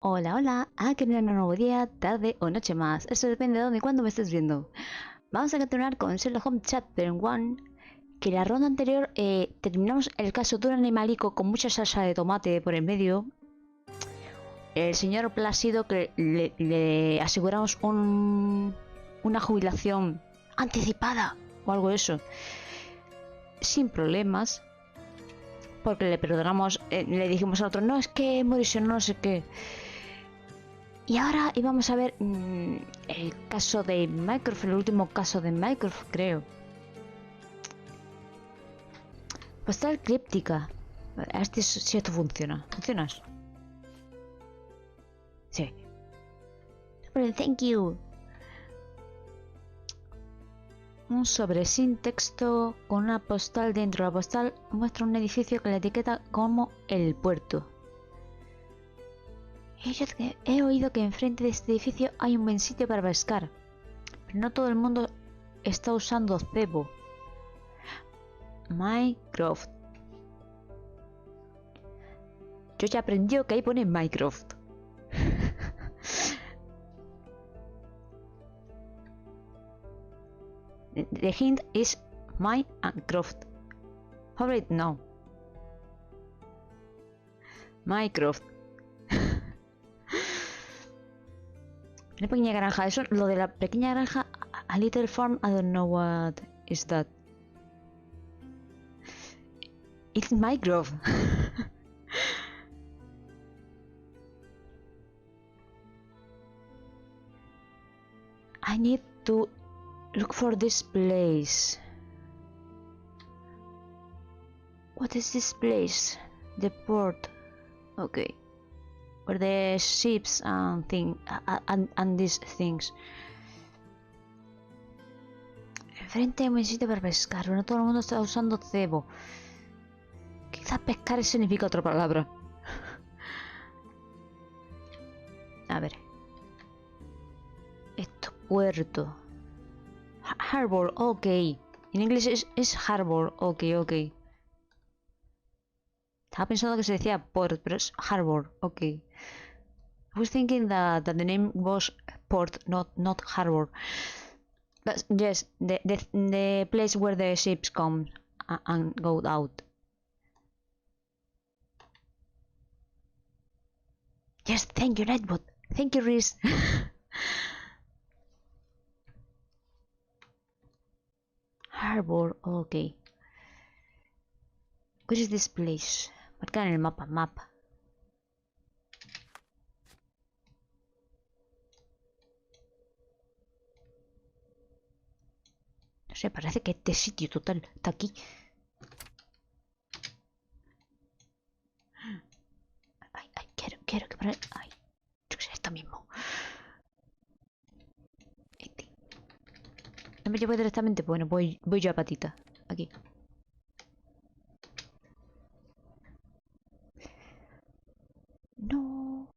Hola, hola, que no era un nuevo día, tarde o noche más. Eso depende de dónde y cuándo me estés viendo. Vamos a continuar con Sherlock Holmes Chapter 1. Que la ronda anterior terminamos el caso de un animalico con mucha salsa de tomate por el medio. El señor Plácido que le aseguramos una jubilación anticipada o algo de eso. Sin problemas. Porque le perdonamos, le dijimos al otro, no, es que Mauricio no sé qué. Y ahora íbamos a ver el caso de Mycroft, el último caso de Mycroft, creo. Postal críptica. A ver si esto funciona. ¿Funcionas? Sí. Thank you. Un sobre sin texto con una postal dentro. La postal muestra un edificio que la etiqueta como el puerto. He oído que enfrente de este edificio hay un buen sitio para pescar, pero no todo el mundo está usando cebo. Mycroft. Yo ya aprendí que ahí pone Mycroft. The hint is Mycroft. Favorite, no. Mycroft. Una pequeña granja. Eso, lo de la pequeña granja, a little farm, I don't know what is that. It's Mycroft. I need to look for this place. What is this place? The port. Okay. Where the ships and these things. Enfrente hay un sitio para pescar, pero no todo el mundo está usando cebo. Quizás pescar significa otra palabra. A ver. Esto, puerto. Harbor, ok. En inglés es harbor, ok. Estaba pensando que se decía port, pero es harbor, ok. I was thinking that the name was port, not harbor. But yes, the place where the ships come and go out. Yes, thank you, Nightbot. Thank you, Reese. Harbor, ok. Where is this place? Marca en el mapa. No sé, parece que este sitio total está aquí. Ay, quiero que para... Ay, yo que sé, esto mismo. No me llevo directamente, bueno, voy yo a patita. Aquí. No.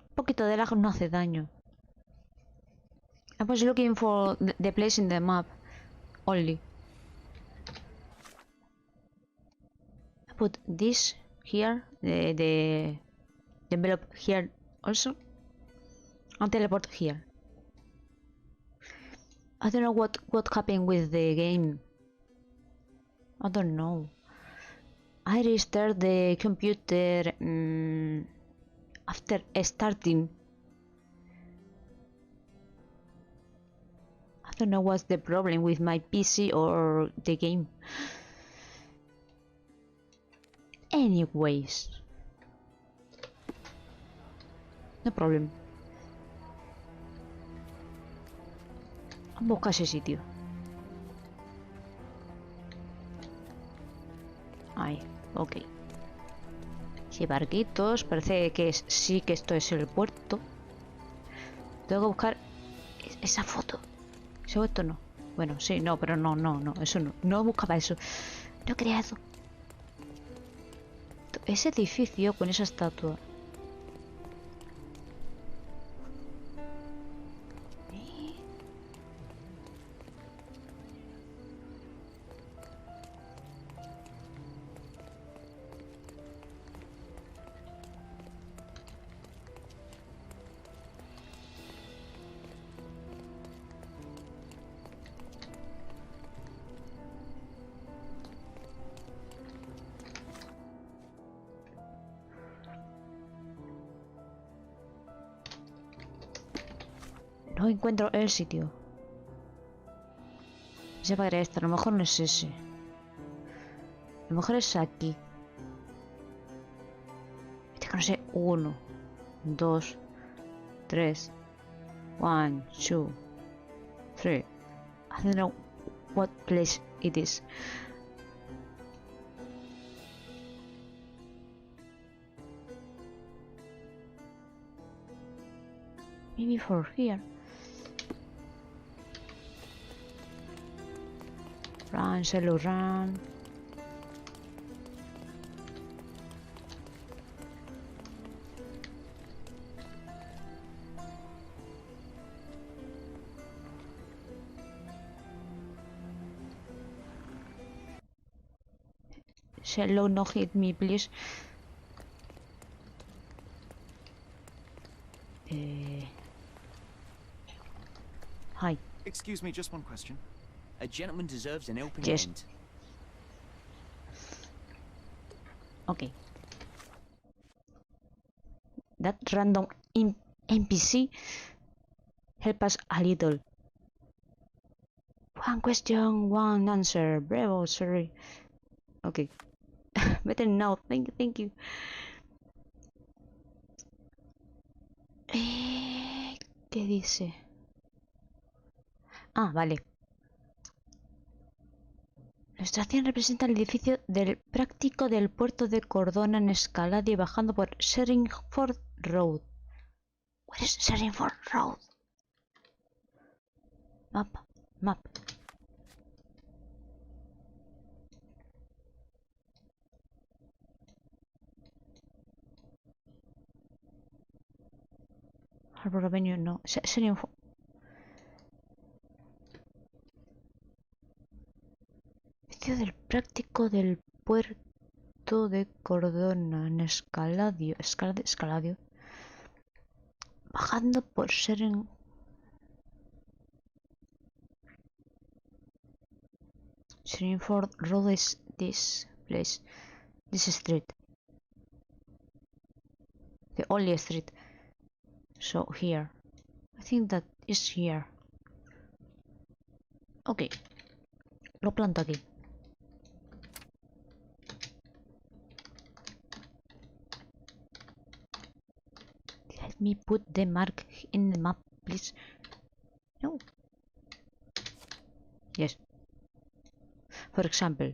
Un poquito de lag no hace daño. I was looking for the place in the map only. I put this here, the envelope here also, and teleport here. I don't know what happened with the game. I don't know. I restarted the computer after starting. I don't know what's the problem with my PC or the game. Anyways. No problem. Vamos a buscar ese sitio. Ahí, ok. Sí, barquitos. Parece que sí que esto es el puerto. Tengo que buscar esa foto. ¿Eso esto no? Bueno, sí, no, pero no, eso no. No buscaba eso. No quería eso. Ese edificio con esa estatua. No encuentro el sitio. Ya para esto, a lo mejor no es ese. A lo mejor es aquí. Este que no sé. 1, 2, 3. 1, 2, 3. I don't know what place it is. Maybe for here. Run, Sherlock, run. Sherlock, no hit me, please. Hi. Excuse me, just one question. A gentleman deserves an open Yes. end. Okay. That random NPC help us a little. One question, one answer. Bravo, sorry. Okay. Better now. Thank you. ¿Qué dice? Ah, vale. La ilustración representa el edificio del práctico del puerto de Cordona en Escaladio bajando por Sherringford Road. Where is Sherringford Road? Map. Harbour Avenue, no. Sherringford. Edificio del práctico del puerto de Cordona en Escaladio. Escaladio. Bajando por Sherringford Road is this place. This street. The only street. So here. I think that is here. Ok. Lo planto aquí. Let me put the mark in the map, please. No. Yes. For example.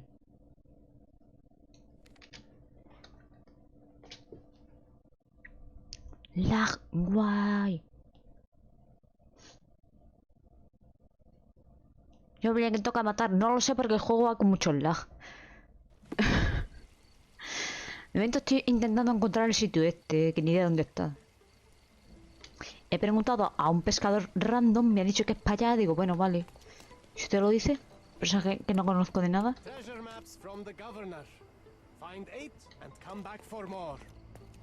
Lag, guay. Yo habría que toca matar. No lo sé porque el juego va con mucho lag. De momento estoy intentando encontrar el sitio este, que ni idea dónde está. He preguntado a un pescador random, me ha dicho que es para allá. Digo, bueno, vale. Si te lo dice, personaje que no conozco de nada.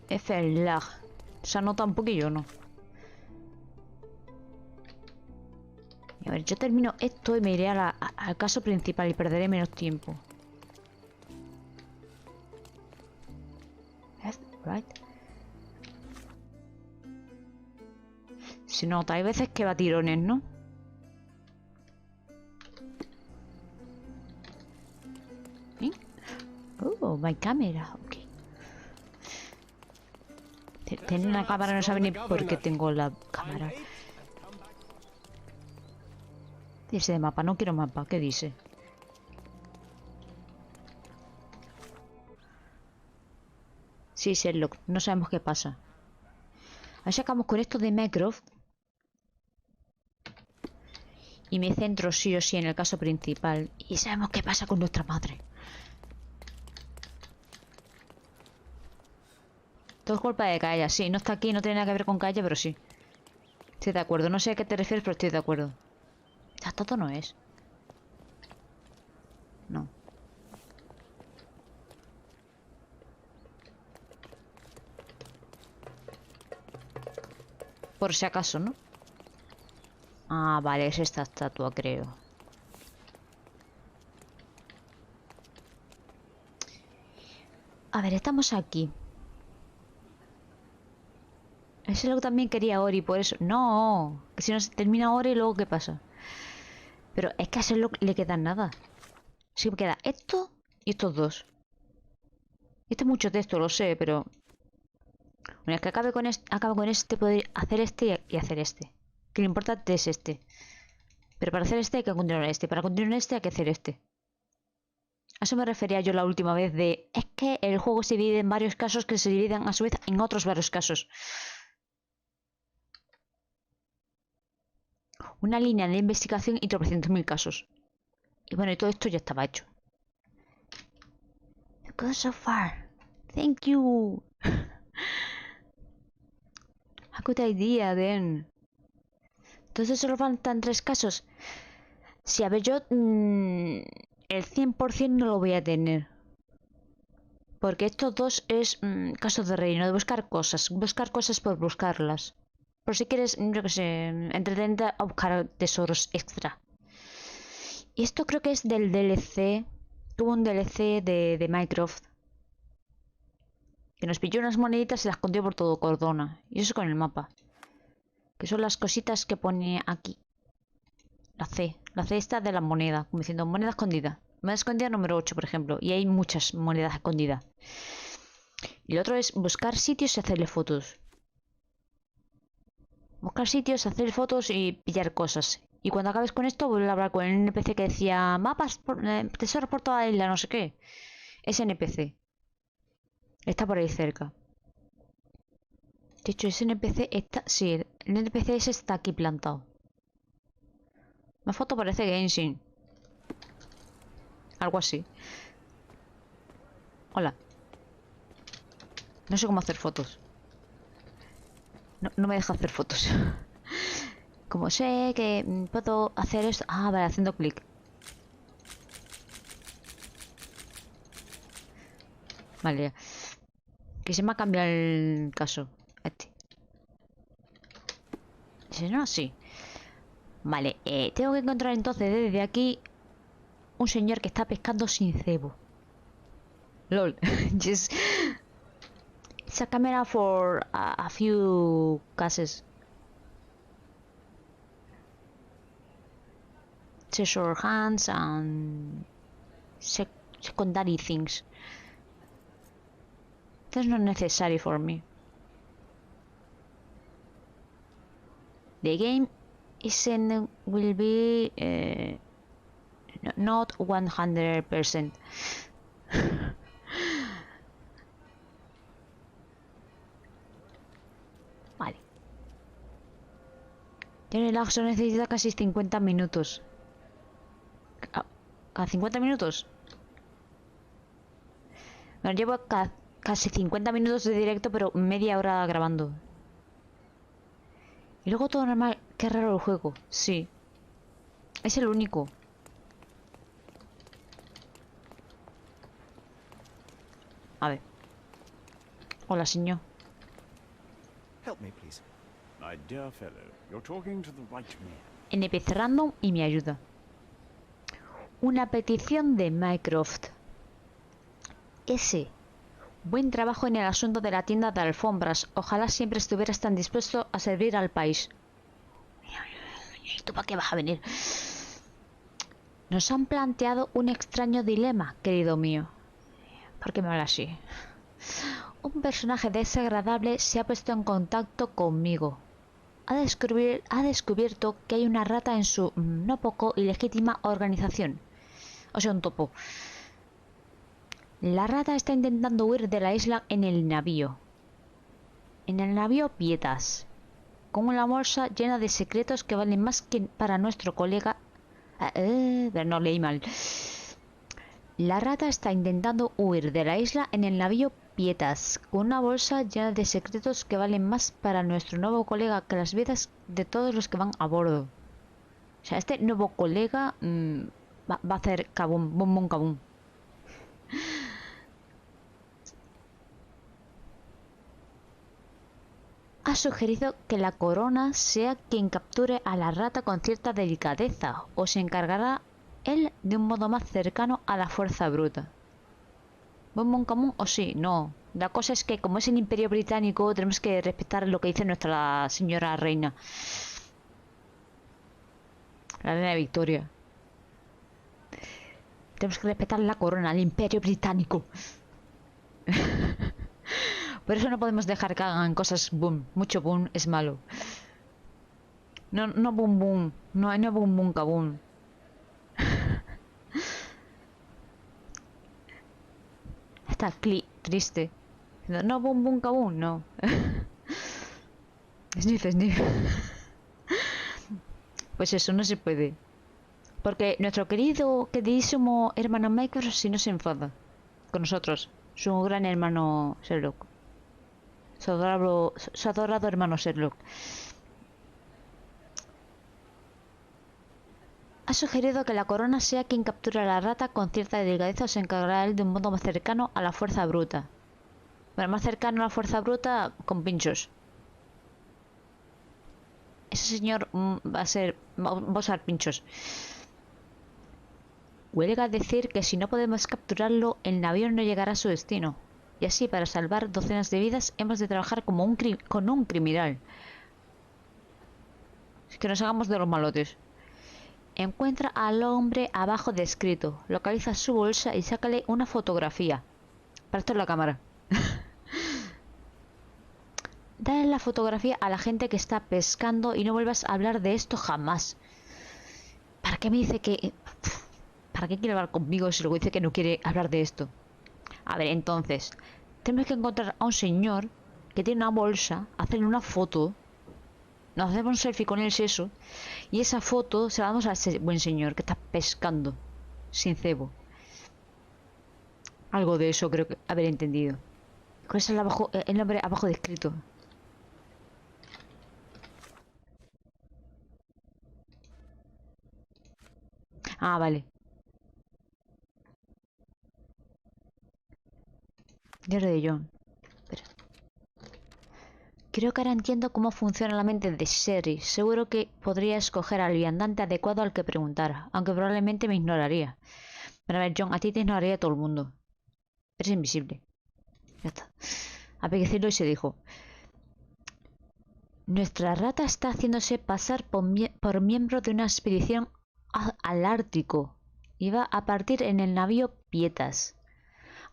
F el lag. Se anota un poquillo, ¿no? Y a ver, yo termino esto y me iré al caso principal y perderé menos tiempo. Right. Se nota, hay veces que va a tirones, ¿no? ¿Eh? Oh, my camera, ok. Tener una cámara no sabe ni por qué tengo la cámara. Dice de mapa, no quiero mapa, ¿qué dice? Sí, Sherlock, no sabemos qué pasa. Ahí sacamos con esto de Mycroft. Y me centro sí o sí en el caso principal. Y sabemos qué pasa con nuestra madre. Todo es culpa de Kaya, sí. No está aquí, no tiene nada que ver con Kaya, pero sí. Estoy de acuerdo. No sé a qué te refieres, pero estoy de acuerdo. Ya todo no es. No. Por si acaso, ¿no? Ah, vale, es esta estatua, creo. A ver, estamos aquí. El Eso es lo que también quería Ori, por eso. No, que si no se termina Ori, luego ¿qué pasa? Pero es que a Sherlock le queda nada. Sí que me queda esto y estos dos. Esto es mucho texto, lo sé, pero... Una vez que acabe con este, poder hacer este y hacer este. Que lo importante es este. Pero para hacer este hay que continuar este. Para continuar este hay que hacer este. A eso me refería yo la última vez de... Es que el juego se divide en varios casos que se dividen a su vez en otros varios casos. Una línea de investigación y 300.000 casos. Y bueno, y todo esto ya estaba hecho. Go so far. Thank you. A good idea, then. Entonces solo faltan 3 casos. Sí, a ver, yo... el 100% no lo voy a tener. Porque estos dos es casos de reino, de buscar cosas. Buscar cosas por buscarlas. Por si quieres, yo qué sé, entretenerte a buscar tesoros extra. Y esto creo que es del DLC. Tuvo un DLC de Minecraft. Que nos pilló unas moneditas y las escondió por todo Cordona. Y eso con el mapa. Que son las cositas que pone aquí. La C. La C está de la moneda. Como diciendo, moneda escondida. Moneda escondida número 8, por ejemplo. Y hay muchas monedas escondidas. Y lo otro es buscar sitios y hacerle fotos. Buscar sitios, hacer fotos y pillar cosas. Y cuando acabes con esto, vuelve a hablar con el NPC que decía mapas, tesoros por toda la isla, no sé qué. Ese NPC. Está por ahí cerca. De hecho, ese NPC está... Sí, el NPC ese está aquí plantado. La foto parece Genshin. Algo así. Hola. No sé cómo hacer fotos. No me deja hacer fotos. Como sé que puedo hacer esto... Ah, vale, haciendo clic. Vale, ya. Que se me ha cambiado el caso. Este. ¿Ese no? Sí. Vale, tengo que encontrar entonces desde aquí un señor que está pescando sin cebo. LOL. Just... It's a camera for a few cases. Treasure hunts and secondary things. That's not necessary for me. The game will be not 100%. Vale. Tiene lag, solo necesita casi 50 minutos. ¿Cada 50 minutos? Bueno, llevo casi 50 minutos de directo, pero media hora grabando. Y luego todo normal. Qué raro el juego. Sí. Es el único. A ver. Hola, señor. Help me, please. My dear fellow, you're talking to the right man. NPC random y me ayuda. Una petición de Minecraft. Ese. Buen trabajo en el asunto de la tienda de alfombras. Ojalá siempre estuvieras tan dispuesto a servir al país. ¿Y tú para qué vas a venir? Nos han planteado un extraño dilema, querido mío. ¿Por qué me habla así? Un personaje desagradable se ha puesto en contacto conmigo. Ha descubierto que hay una rata en su no poco ilegítima organización. O sea, un topo. La rata está intentando huir de la isla en el navío. En el navío Pietas. Con una bolsa llena de secretos que valen más que para nuestro colega... pero no leí mal. La rata está intentando huir de la isla en el navío Pietas, con una bolsa llena de secretos que valen más para nuestro nuevo colega que las vidas de todos los que van a bordo. O sea, este nuevo colega va a hacer cabum, bum bum cabum. Ha sugerido que la Cordona sea quien capture a la rata con cierta delicadeza, o se encargará él de un modo más cercano a la fuerza bruta. ¿Bum bum cabum o sí? No. La cosa es que como es el Imperio Británico, tenemos que respetar lo que dice nuestra señora reina. La reina de Victoria. Tenemos que respetar la corona, el Imperio Británico. Por eso no podemos dejar que hagan cosas boom. Mucho boom es malo. No, no boom boom. No, no boom boom kaboom. Está triste. No boom boom kaboom, no. Sniff, sniff. Pues eso, no se puede. Porque nuestro queridísimo hermano Michael si no se enfada con nosotros. Su gran hermano Sherlock. Su adorado hermano Sherlock. Ha sugerido que la corona sea quien capture a la rata con cierta delicadeza o se encargará él de un modo más cercano a la fuerza bruta. Bueno, más cercano a la fuerza bruta con pinchos. Ese señor va a usar pinchos. Huelga decir que si no podemos capturarlo, el navío no llegará a su destino. Y así, para salvar docenas de vidas, hemos de trabajar como con un criminal. Es que nos hagamos de los malotes. Encuentra al hombre abajo descrito. Localiza su bolsa y sácale una fotografía. Para esto es la cámara. Dale la fotografía a la gente que está pescando y no vuelvas a hablar de esto jamás. ¿Para qué me dice que... ¿Para qué quiere hablar conmigo si luego dice que no quiere hablar de esto? A ver, entonces, tenemos que encontrar a un señor que tiene una bolsa, hacerle una foto, nos hacemos un selfie con él, eso, y esa foto se la damos a ese buen señor que está pescando, sin cebo. Algo de eso creo que haber entendido. ¿Cuál es el nombre abajo descrito? Ah, vale. Diario de John. Espera. Creo que ahora entiendo cómo funciona la mente de Sherry. Seguro que podría escoger al viandante adecuado al que preguntar, aunque probablemente me ignoraría. Pero a ver, John, a ti te ignoraría todo el mundo. Eres invisible. Ya está. A ver, decirlo y se dijo. Nuestra rata está haciéndose pasar por miembro de una expedición al Ártico. Iba a partir en el navío Pietas,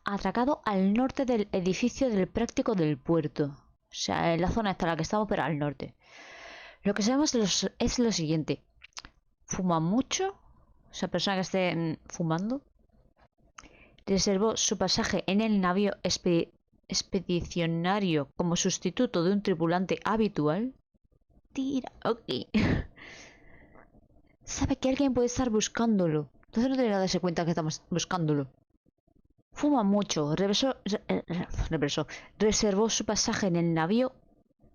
atracado al norte del edificio del práctico del puerto. O sea, en la zona esta en la que estamos, pero al norte. Lo que sabemos es lo siguiente. Fuma mucho. Esa persona que esté fumando. Reservó su pasaje en el navío expedicionario como sustituto de un tripulante habitual. Tira, ok. Sabe que alguien puede estar buscándolo. Entonces no debería darse cuenta que estamos buscándolo. Fuma mucho. Reservó su pasaje en el navío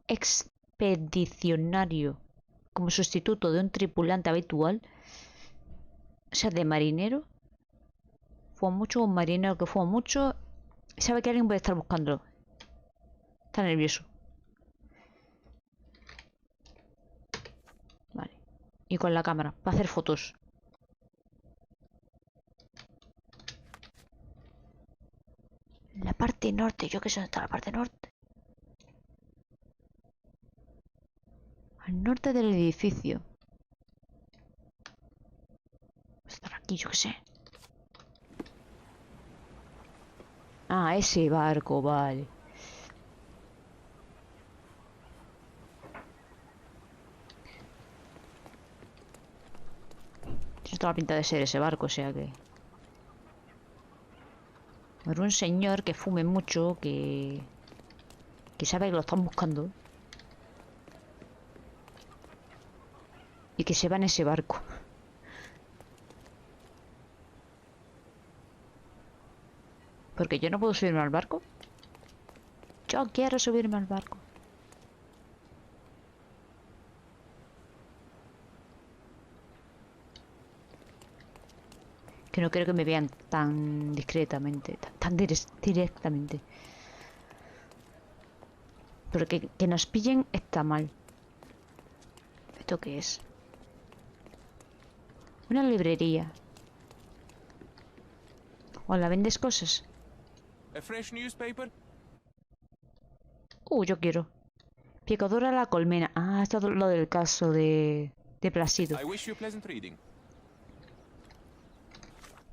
expedicionario como sustituto de un tripulante habitual. O sea, de marinero. Fuma mucho, un marinero que fuma mucho. Sabe que alguien puede estar buscándolo. Está nervioso. Vale. Y con la cámara, para hacer fotos. La parte norte, yo que sé dónde está la parte norte. Al norte del edificio. Estar aquí, yo que sé. Ah, ese barco, vale. Tiene toda la pinta de ser ese barco, o sea que... Pero un señor que fume mucho, que sabe que lo están buscando. Y que se va en ese barco. Porque yo no puedo subirme al barco. Yo quiero subirme al barco. Que no quiero que me vean tan discretamente, tan directamente. Porque que nos pillen está mal. ¿Esto qué es? Una librería. Hola, ¿vendes cosas? A fresh newspaper? Yo quiero. Picadura a la colmena. Ah, esto es lo del caso de Placido. I wish you pleasant reading.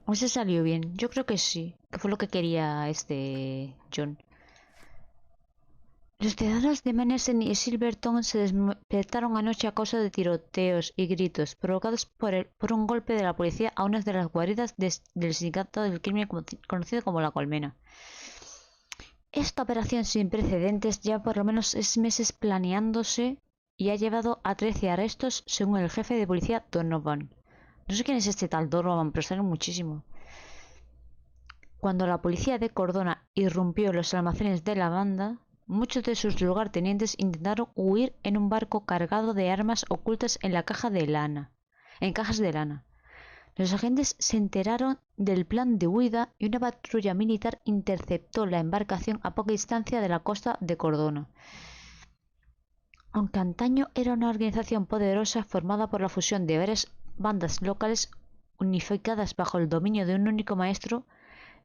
¿O se salió bien? Yo creo que sí. Que fue lo que quería John. Los ciudadanos de Manhattan y Silverton se despertaron anoche a causa de tiroteos y gritos provocados por un golpe de la policía a una de las guaridas del sindicato del crimen conocido como La Colmena. Esta operación sin precedentes lleva por lo menos 6 meses planeándose y ha llevado a 13 arrestos según el jefe de policía Donovan. No sé quién es este tal Donovan, pero sale muchísimo. Cuando la policía de Cordona irrumpió los almacenes de la banda, muchos de sus lugartenientes intentaron huir en un barco cargado de armas ocultas en cajas de lana. Los agentes se enteraron del plan de huida y una patrulla militar interceptó la embarcación a poca distancia de la costa de Cordona. Aunque antaño era una organización poderosa formada por la fusión de varias bandas locales unificadas bajo el dominio de un único maestro,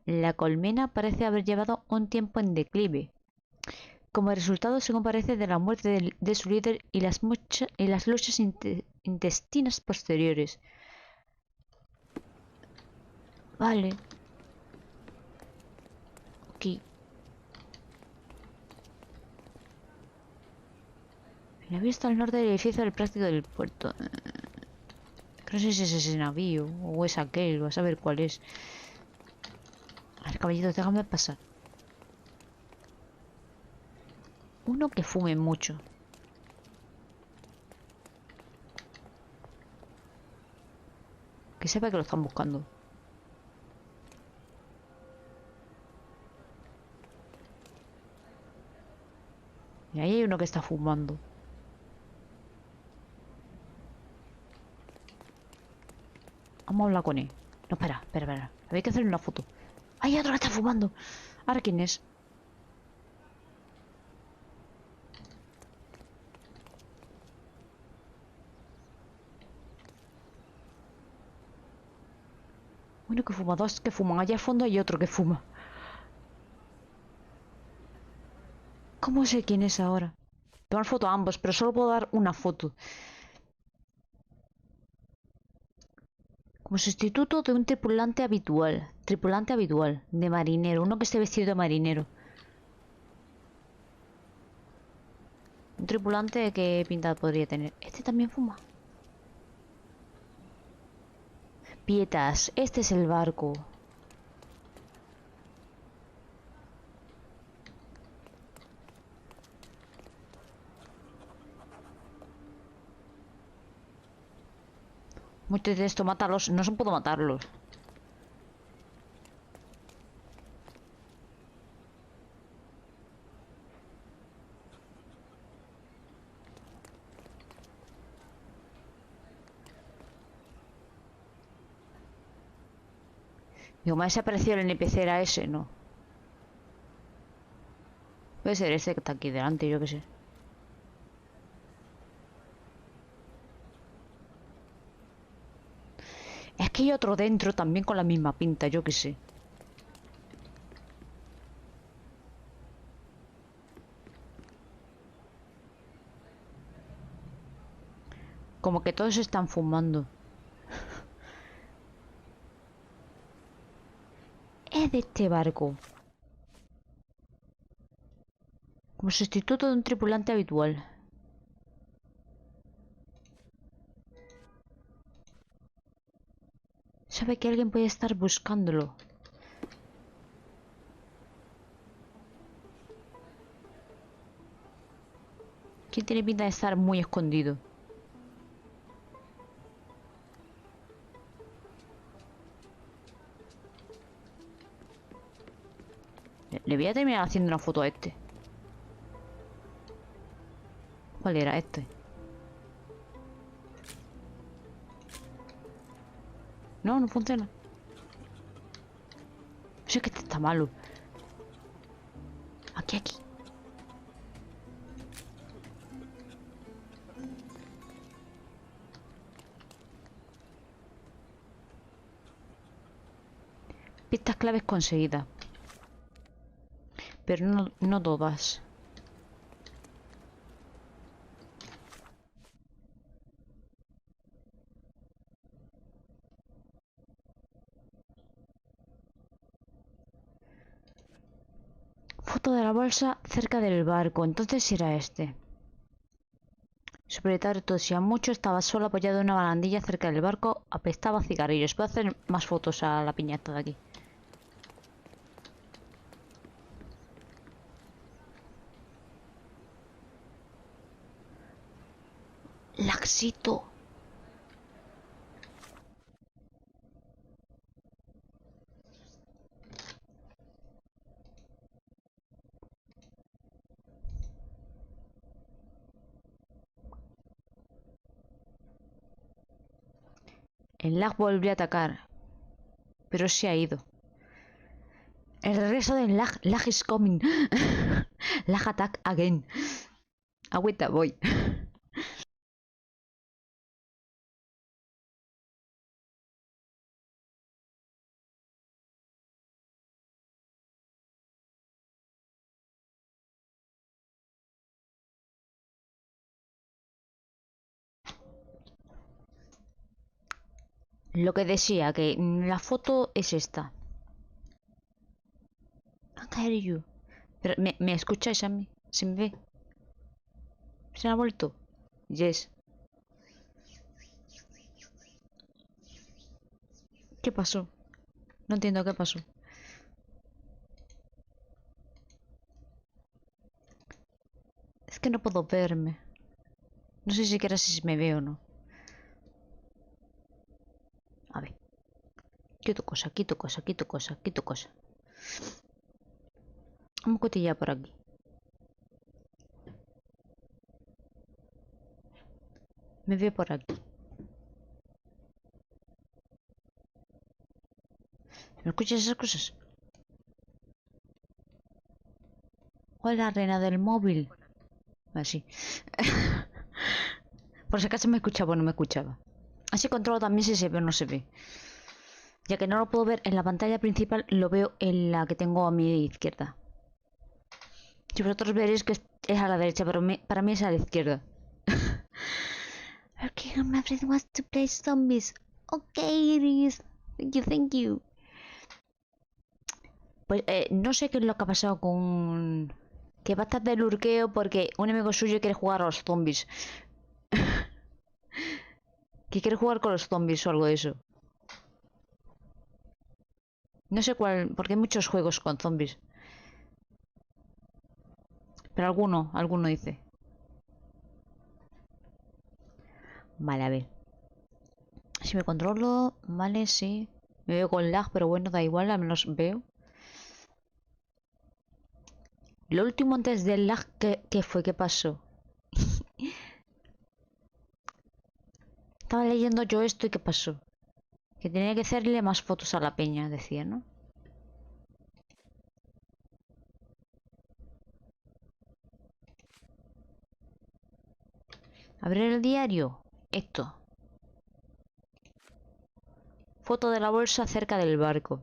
La Colmena parece haber llevado un tiempo en declive. Como resultado, según parece, de la muerte de su líder y las luchas intestinas posteriores. Vale. Aquí. La vista al norte del edificio del práctico del puerto. No sé si es ese navío o es aquel, o a saber cuál es. A ver, caballitos, déjame pasar. Uno que fume mucho. Que sepa que lo están buscando. Y ahí hay uno que está fumando. Vamos a hablar con él. No, espera. Había que hacerle una foto. ¡Hay otro que está fumando! ¿Ahora quién es? Uno que fuma, dos que fuman. Allá al fondo hay otro que fuma. ¿Cómo sé quién es ahora? Tomar foto a ambos, pero solo puedo dar una foto. Como sustituto de un tripulante habitual. De marinero. Uno que esté vestido de marinero. Un tripulante que pinta podría tener. Este también fuma. Pietas, este es el barco. Muchos de esto, mátalos. No se puedo matarlos. Digo, me ha desaparecido el NPC, era ese, ¿no? Puede ser ese que está aquí delante, yo qué sé. Es que hay otro dentro también con la misma pinta, yo qué sé. Como que todos están fumando. Es de este barco. Como sustituto de un tripulante habitual. Sabe que alguien puede estar buscándolo. ¿Quién tiene pinta de estar muy escondido? Le voy a terminar haciendo una foto a este. ¿Cuál era este? No, no funciona. Si es que este está malo. Aquí. Pistas claves conseguidas. Pero no todas. Foto de la bolsa cerca del barco. Entonces era este. Su propietario tosía mucho, estaba solo apoyado en una barandilla cerca del barco, apestaba a cigarrillos. Puedo hacer más fotos a la piñata de aquí. Laxito. El lag volvió a atacar, pero se ha ido. El regreso del lag. Lag is coming. Lag attack again. Agüita, voy. Lo que decía, que la foto es esta. I hear you. Pero, ¿me escucháis a mí? ¿Se me ve? ¿Se ha vuelto? Yes. ¿Qué pasó? No entiendo qué pasó. Es que no puedo verme. No sé siquiera si me veo o no. A ver. Quito cosa, quito cosa, quito cosa, quito cosa. Vamos a cotillar por aquí. Me veo por aquí. ¿Me escuchas esas cosas? Hola, reina del móvil. Así. Por si acaso me escuchaba o no me escuchaba. Así controlo también si se ve o no se ve. Ya que no lo puedo ver en la pantalla principal, lo veo en la que tengo a mi izquierda. Si vosotros veréis que es a la derecha, pero para mí es a la izquierda. Okay, my friend wants to play zombies. Okay, it is. Thank you, thank you. Pues no sé qué es lo que ha pasado con... Que va a estar de lurqueo porque un amigo suyo quiere jugar a los zombies. Que quiere jugar con los zombies o algo de eso. No sé cuál, porque hay muchos juegos con zombies. Pero alguno dice. Vale, a ver. Si me controlo, vale, sí. Me veo con lag, pero bueno, da igual, al menos veo. Lo último antes del lag, ¿qué fue? ¿Qué pasó? Estaba leyendo yo esto y ¿qué pasó? Que tenía que hacerle más fotos a la peña, decía, ¿no? Abrir el diario. Esto. Foto de la bolsa cerca del barco.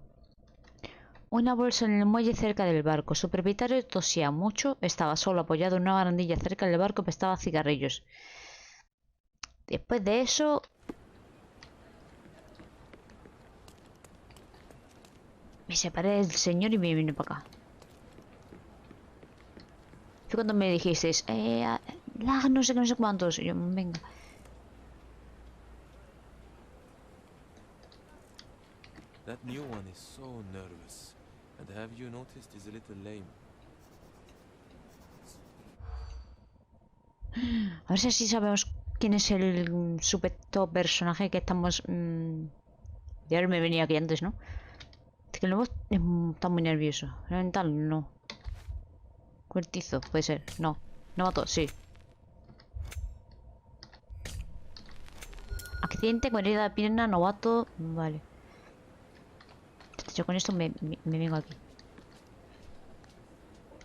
Una bolsa en el muelle cerca del barco. Su propietario tosía mucho. Estaba solo apoyado en una barandilla cerca del barco y prestaba cigarrillos. Después de eso... Me separé del señor y me vine para acá. Fue cuando me dijisteis, no sé qué, no sé cuántos. Y yo, venga. That new one is so nervous. And have you noticed he's a little lame? A ver si así sabemos quién es el supuesto personaje que estamos... De haberme venido aquí antes, ¿no? Es que el nuevo está muy nervioso. Mental, no. Cuartizo, puede ser. No. Novato, sí. Accidente con herida de pierna, novato. Vale. Yo con esto me vengo aquí.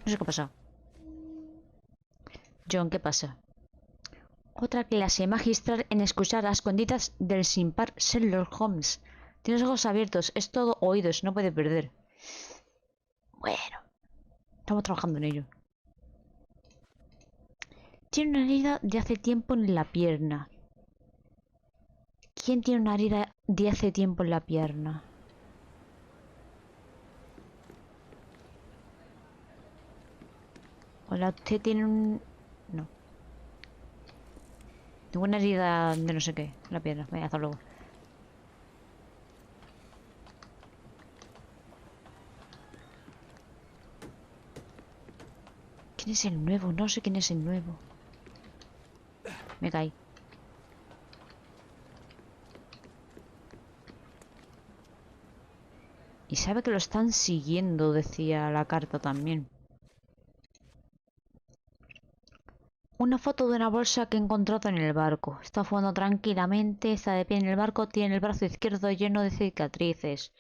No sé qué pasa. John, ¿qué pasa? Otra clase magistral en escuchar a escondidas del sin par Sherlock Holmes. Tiene los ojos abiertos, es todo oídos, no puede perder. Bueno, estamos trabajando en ello. Tiene una herida de hace tiempo en la pierna. ¿Quién tiene una herida de hace tiempo en la pierna? Hola, usted tiene un... No. Tengo una herida de no sé qué. La pierna. Venga, hasta luego. ¿Quién es el nuevo? No sé quién es el nuevo. Me caí. Y sabe que lo están siguiendo, decía la carta también. Una foto de una bolsa que he encontrado en el barco. Está jugando tranquilamente, está de pie en el barco, tiene el brazo izquierdo lleno de cicatrices.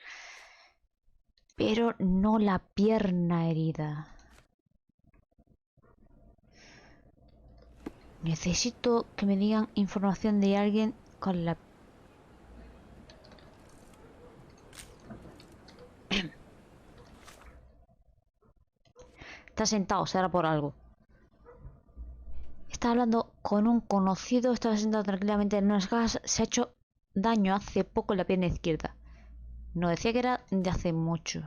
Pero no la pierna herida. Necesito que me digan información de alguien con la... Está sentado, será por algo. Está hablando con un conocido, estaba sentado tranquilamente en unas cajas, se ha hecho daño hace poco en la pierna izquierda. No, decía que era de hace mucho.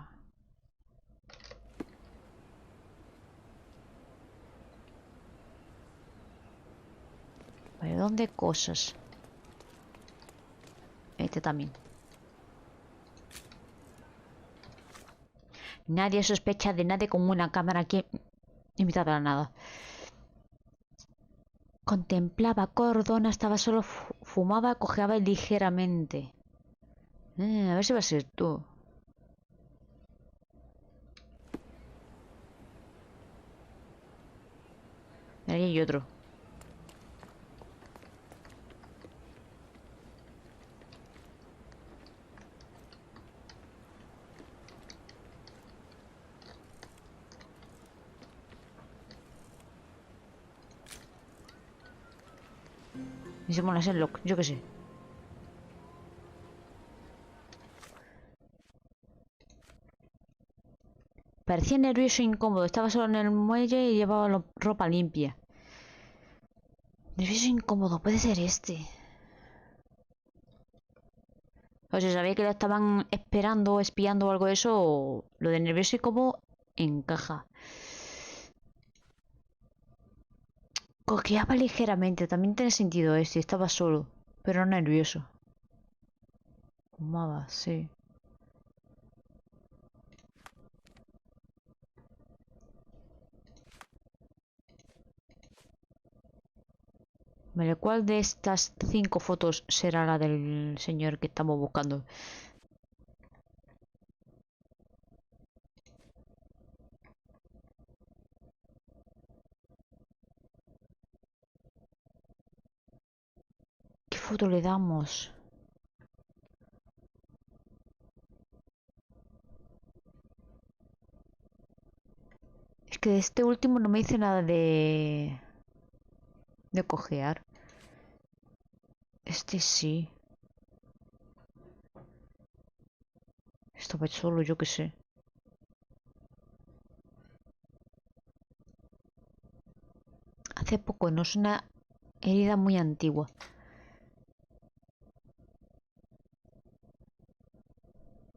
Vale, ¿dónde cosas? Este también. Nadie sospecha de nadie con una cámara aquí en mitad de la nada. Contemplaba Cordona, estaba solo, fumaba, cojeaba ligeramente. A ver si va a ser tú. Ahí hay otro. Y se pone a Sherlock, yo qué sé. Parecía nervioso e incómodo. Estaba solo en el muelle y llevaba ropa limpia. Nervioso e incómodo, puede ser este. O sea, sabía que lo estaban esperando, espiando o algo de eso. Lo de nervioso y incómodo encaja. Coqueaba ligeramente, también tiene sentido este. Estaba solo, pero no nervioso. Fumaba, sí. Vale, ¿cuál de estas 5 fotos será la del señor que estamos buscando? ¿Qué foto le damos? Es que de este último no me dice nada de cojear. Este sí. Estaba solo, yo qué sé. Hace poco, no es una herida muy antigua.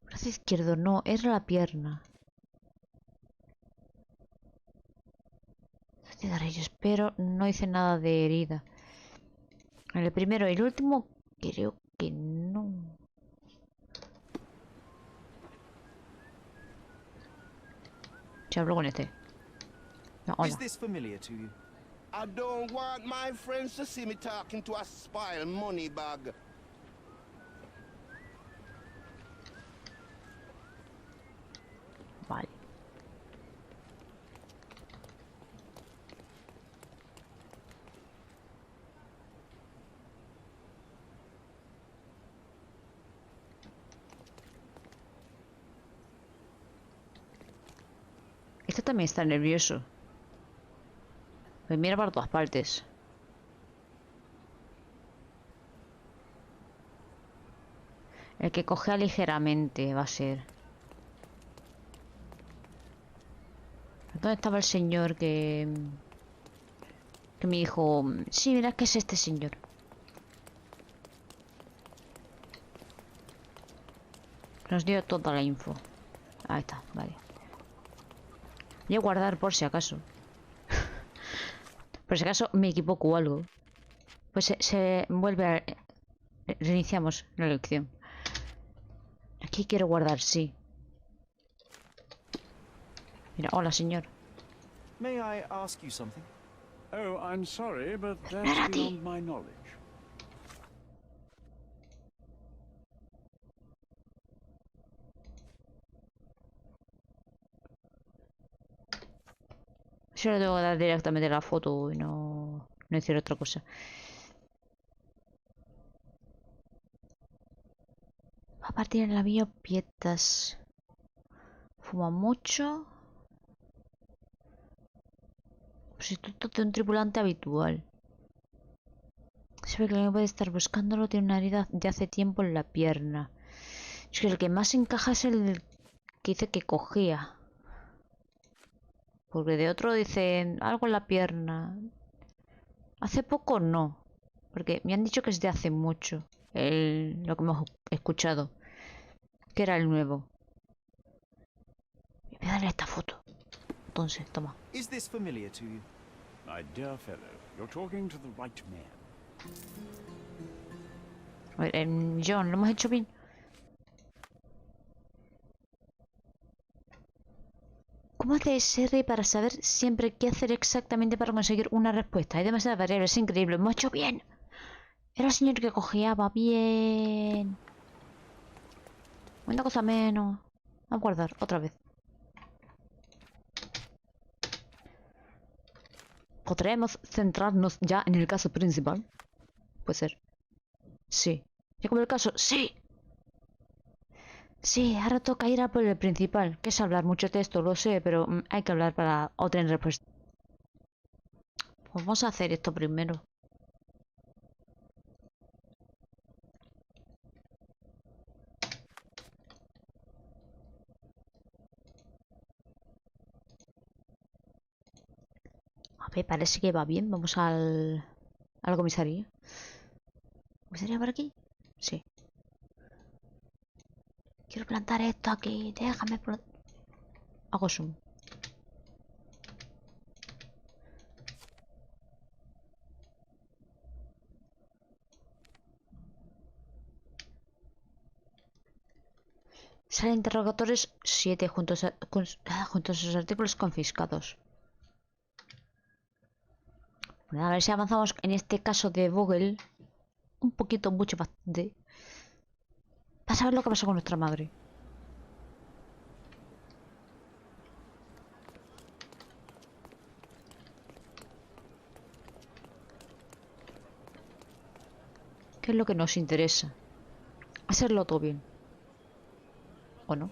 Brazo izquierdo, no, era la pierna. Cigarrillos, pero no hice nada de herida. En el primero y el último, creo que no. Se habló con este. No, hola. Is this familiar to you? I don't want my friends to see me talking to a spoiled money bag. Vale. Este también está nervioso. Me mira por todas partes. El que cojea ligeramente va a ser. ¿Dónde estaba el señor que me dijo? Sí, mira que es este señor. Nos dio toda la info. Ahí está, vale. Voy a guardar por si acaso. Por si acaso me equivoco o algo. Pues se vuelve a... Reiniciamos la lección. Aquí quiero guardar, sí. Mira, hola señor. May I ask you something? Oh, I'm sorry, but Era that's a ti. beyond my knowledge. Yo le tengo que dar directamente la foto y no decir otra cosa. Va a partir en la vía Pietas. Fuma mucho. Sustituto de un tripulante habitual. Se ve que alguien puede estar buscándolo. Tiene una herida de hace tiempo en la pierna. Es que el que más encaja es el que dice que cogía. Porque de otro dicen algo en la pierna. Hace poco no. Porque me han dicho que es de hace mucho. Lo que hemos escuchado. Que era el nuevo. Voy a darle esta foto. Entonces, toma. Is this familiar to you? My dear fellow, you're talking to the right man. A ver, John, ¿lo hemos hecho bien? ¿Cómo hace SR para saber siempre qué hacer exactamente para conseguir una respuesta? Hay demasiadas variables, es increíble. Lo hemos hecho bien. Era el señor que cojeaba bien. Una cosa menos. Vamos a guardar otra vez. ¿Podremos centrarnos ya en el caso principal? Puede ser. Sí. ¿Ya como el caso? Sí. Sí, ahora toca ir a por el principal. Que es hablar mucho texto, lo sé, pero hay que hablar para obtener respuesta. Pues vamos a hacer esto primero. A ver, parece que va bien. Vamos a la comisaría. ¿Comisaría por aquí? Sí. Quiero plantar esto aquí. Déjame plantar. Hago zoom. Sale interrogatorios 7 juntos a sus artículos confiscados. Bueno, a ver si avanzamos en este caso de Vogel. Un poquito, mucho, bastante. Para saber lo que pasó con nuestra madre. ¿Qué es lo que nos interesa? Hacerlo todo bien. ¿O no?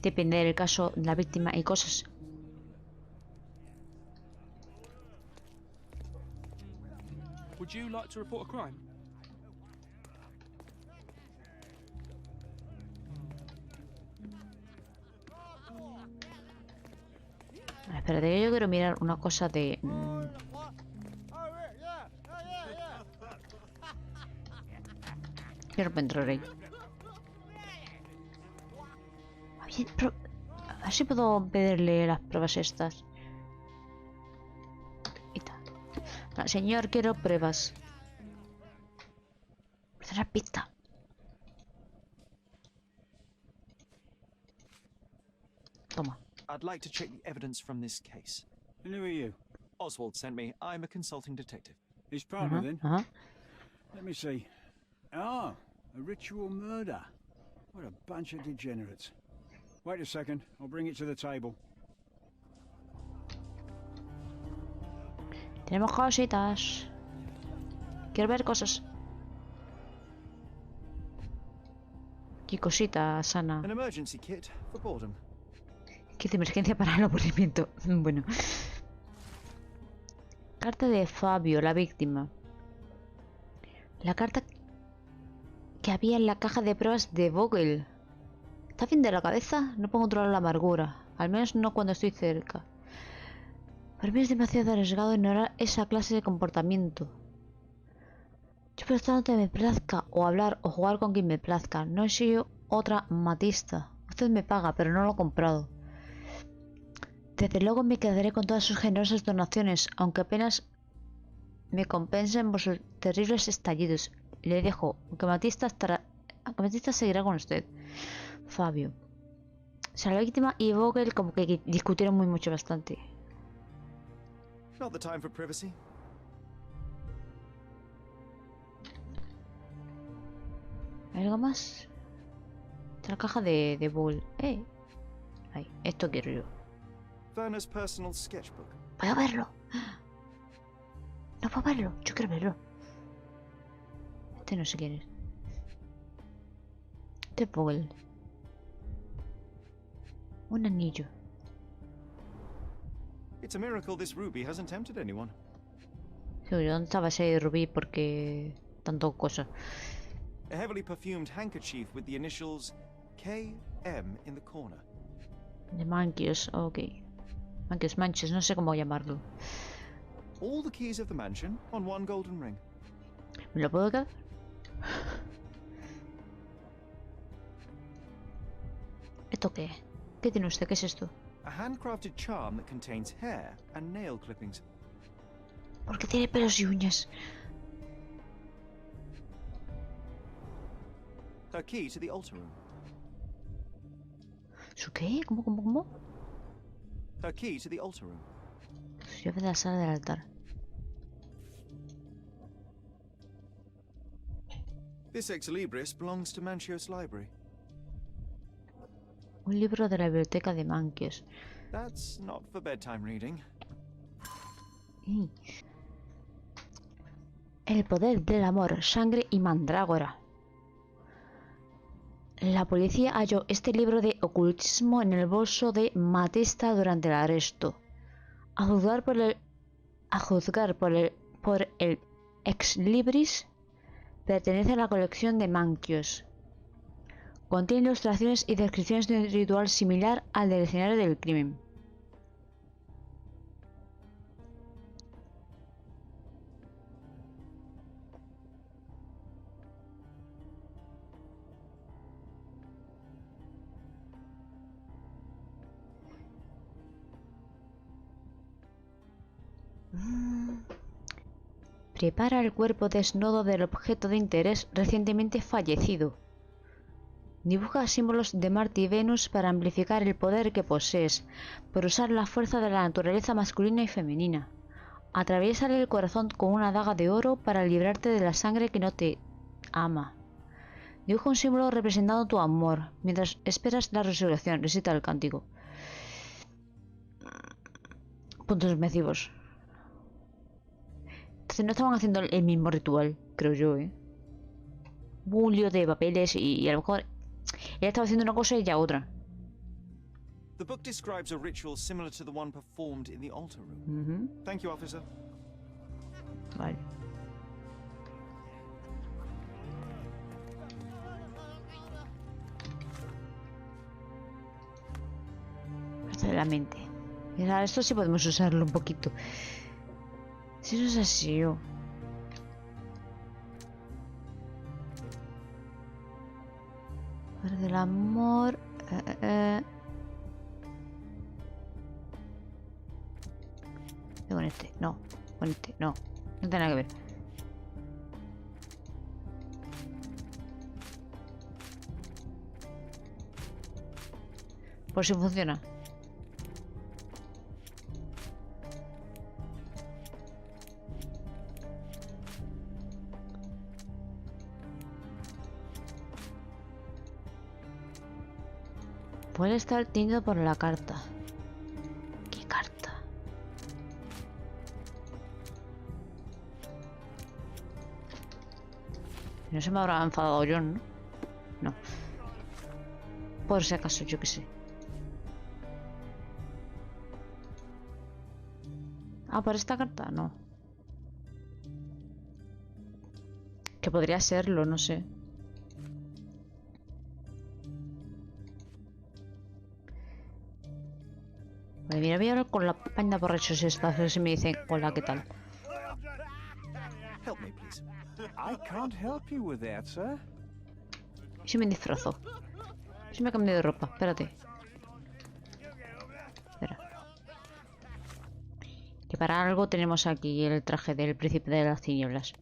Depende del caso, de la víctima y cosas. Would you like to report a crime? Espérate, que yo quiero mirar una cosa de... Quiero entrar ahí. A ver si puedo pedirle las pruebas estas. Y tal. Señor, quiero pruebas. La pista. Toma. I'd like to check the evidence from this case. And who are you? Oswald sent me. I'm a consulting detective. His partner, then? Let me see. Ah, a ritual murder. What a bunch of degenerates. Wait a second, I'll bring it to the table. Tenemos cositas. Quiero ver cosas. ¿Qué cositas, Ana? An emergency kit for boredom. Kit de emergencia para el aburrimiento. Bueno. Carta de Fabio, la víctima. La carta que había en la caja de pruebas de Vogel. ¿Está bien de la cabeza? No puedo controlar la amargura. Al menos no cuando estoy cerca. Para mí es demasiado arriesgado ignorar esa clase de comportamiento. Yo puedo estar donde me plazca, o hablar, o jugar con quien me plazca. No soy otra matista. Usted me paga, pero no lo he comprado. Desde luego me quedaré con todas sus generosas donaciones, aunque apenas me compensen por sus terribles estallidos. Le dejo, aunque Matista seguirá con usted. Fabio. O sea, la víctima y Vogel como que discutieron mucho bastante. Not the time for privacy. ¿Hay algo más? Esta la caja de Vogel. Ahí, esto quiero yo. Werner's personal sketchbook. ¿Puedo verlo? No puedo verlo, yo quiero verlo. Este no sé quién es. Este es Vogel. Un anillo. It's a miracle this ruby hasn't tempted anyone. Sí, ¿dónde estaba ese rubí? Porque tanto cosa. A heavily perfumed handkerchief with the initials KM in the corner. De Manquios, ok. Manches, no sé cómo llamarlo. All the keys of the mansion on one golden ring. ¿Me lo puedo quedar? ¿Esto qué? ¿Qué tiene usted? ¿Qué es esto? A handcrafted charm that contains hair and nail clippings. Porque tiene pelos y uñas. Her key to the altar room. ¿Su qué? ¿Cómo? Her key to the altar room. Su llave de la sala del altar. This ex libris belongs to Manchios Library. Un libro de la biblioteca de Manquios. That's not for bedtime reading. El poder del amor, sangre y mandrágora. La policía halló este libro de ocultismo en el bolso de Matista durante el arresto. A juzgar por el ex libris, pertenece a la colección de Manquios. Contiene ilustraciones y descripciones de un ritual similar al del escenario del crimen. Prepara el cuerpo desnudo del objeto de interés recientemente fallecido. Dibuja símbolos de Marte y Venus para amplificar el poder que posees, por usar la fuerza de la naturaleza masculina y femenina. Atraviésale el corazón con una daga de oro para librarte de la sangre que no te ama. Dibuja un símbolo representando tu amor, mientras esperas la resurrección. Recita el cántico. Puntos suspensivos. Entonces no estaban haciendo el mismo ritual, creo yo, Hubo un lío de papeles y a lo mejor ella estaba haciendo una cosa y ella otra. The book describes a ritual similar to the one performed in the altar room. Thank you, officer. Vale. Parte de la mente. Mira, esto sí podemos usarlo un poquito. Si eso es así, Poder del amor. Con este, no. Con este, no. No tiene nada que ver. Por si funciona. Puede estar tenido por la carta. ¿Qué carta? No se me habrá enfadado yo, ¿no? No. Por si acaso, yo qué sé. Ah, por esta carta, no. Que podría serlo, no sé. Vale, mira, voy a hablar con la panda borrachos esta, a ver si me dicen hola, ¿qué tal? Help me, please. I can't help you with that, sir. Y si me disfrazo. Si me cambio de ropa, espérate. Espera. para algo tenemos aquí el traje del príncipe de las tinieblas.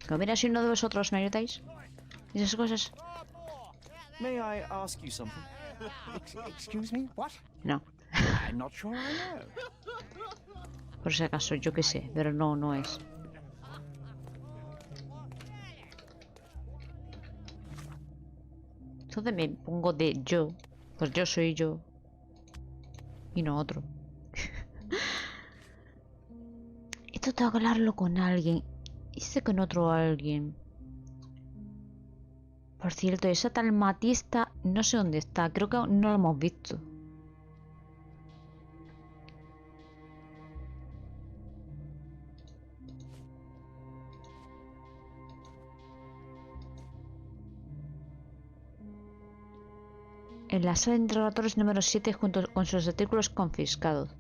Como mira, si uno de vosotros me ayudáis. Y esas cosas. May I ask you something? Excuse me? What? No. I'm not sure I know. Por si acaso, yo qué sé. Pero no, no es. Entonces me pongo de yo. Pues yo soy yo. Y no otro. Esto tengo que hablarlo con alguien. Y sé con otro alguien. Por cierto, esa tal Matista no sé dónde está. Creo que no lo hemos visto. En la sala de interrogatorios número 7 junto con sus artículos confiscados.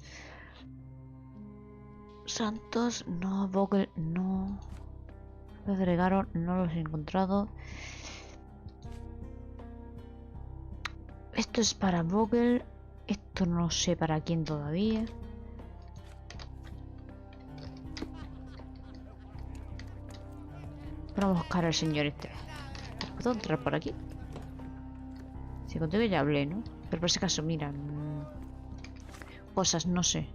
Santos, no. Vogel, no. Lo agregaron, no los he encontrado. Esto es para Vogel. Esto no sé para quién todavía. Vamos a buscar al señor este. ¿Puedo entrar por aquí? Si contigo ya hablé, ¿no? Pero por si acaso, mira. Cosas, no sé.